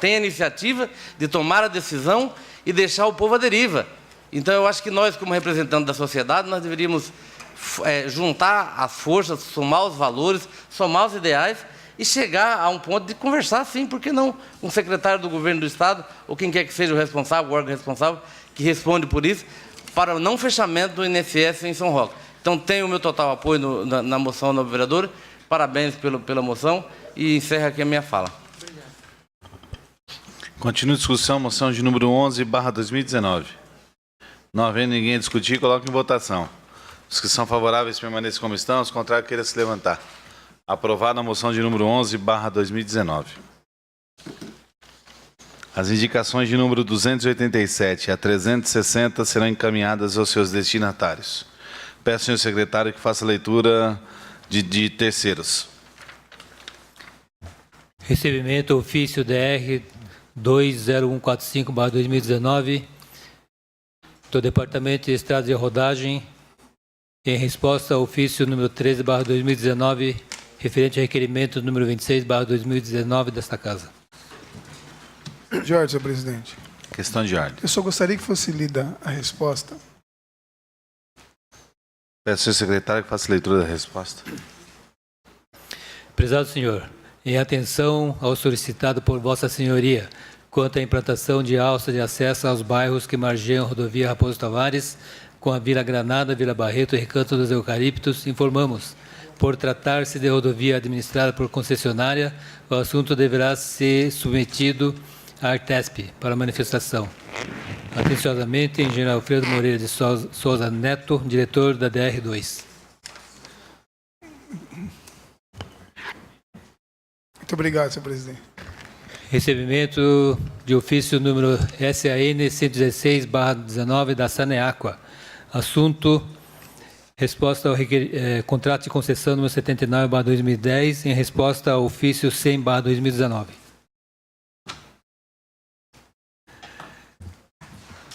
têm a iniciativa de tomar a decisão e deixar o povo à deriva. Então, eu acho que nós, como representantes da sociedade, nós deveríamos juntar as forças, somar os valores, somar os ideais e chegar a um ponto de conversar, sim, por que não? Um secretário do governo do Estado, ou quem quer que seja o responsável, o órgão responsável, que responde por isso, para o não fechamento do INSS em São Roque. Então, tenho o meu total apoio na moção do vereador. Parabéns pela moção e encerro aqui a minha fala. Continua a discussão, moção de número 11/2019. Não havendo ninguém a discutir, coloque em votação. Os que são favoráveis permaneçam como estão, os contrários queiram se levantar. Aprovada a moção de número 11/2019. As indicações de número 287 a 360 serão encaminhadas aos seus destinatários. Peço ao senhor secretário que faça a leitura de terceiros. Recebimento ofício DR 20145/2019 do Departamento de Estradas de Rodagem, em resposta ao ofício número 13/2019, referente ao requerimento número 26/2019 desta Casa. De ordem, senhor presidente. Questão de ordem. Eu só gostaria que fosse lida a resposta. Peço ao senhor secretário que faça a leitura da resposta. Prezado senhor, em atenção ao solicitado por Vossa Senhoria quanto à implantação de alça de acesso aos bairros que margeiam a rodovia Raposo Tavares com a Vila Granada, Vila Barreto e Recanto dos Eucaliptos, informamos, por tratar-se de rodovia administrada por concessionária, o assunto deverá ser submetido à Artesp para manifestação. Atenciosamente, engenheiro Alfredo Moreira de Souza Neto, diretor da DR2. Muito obrigado, senhor presidente. Recebimento de ofício número SAN 116/19 da Saneaqua. Assunto: resposta ao contrato de concessão número 79/2010, em resposta ao ofício 100/2019.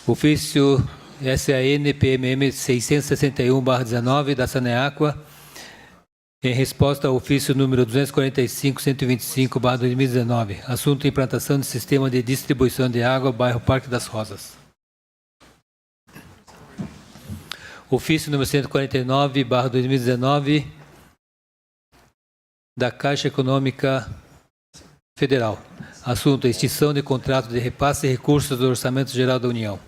Ofício SAN PMM 661/19 da Saneaqua, em resposta ao ofício número 245/125/2019. Assunto: implantação de sistema de distribuição de água, bairro Parque das Rosas. Ofício número 149/2019 da Caixa Econômica Federal. Assunto: extinção de contrato de repasse e recursos do Orçamento Geral da União.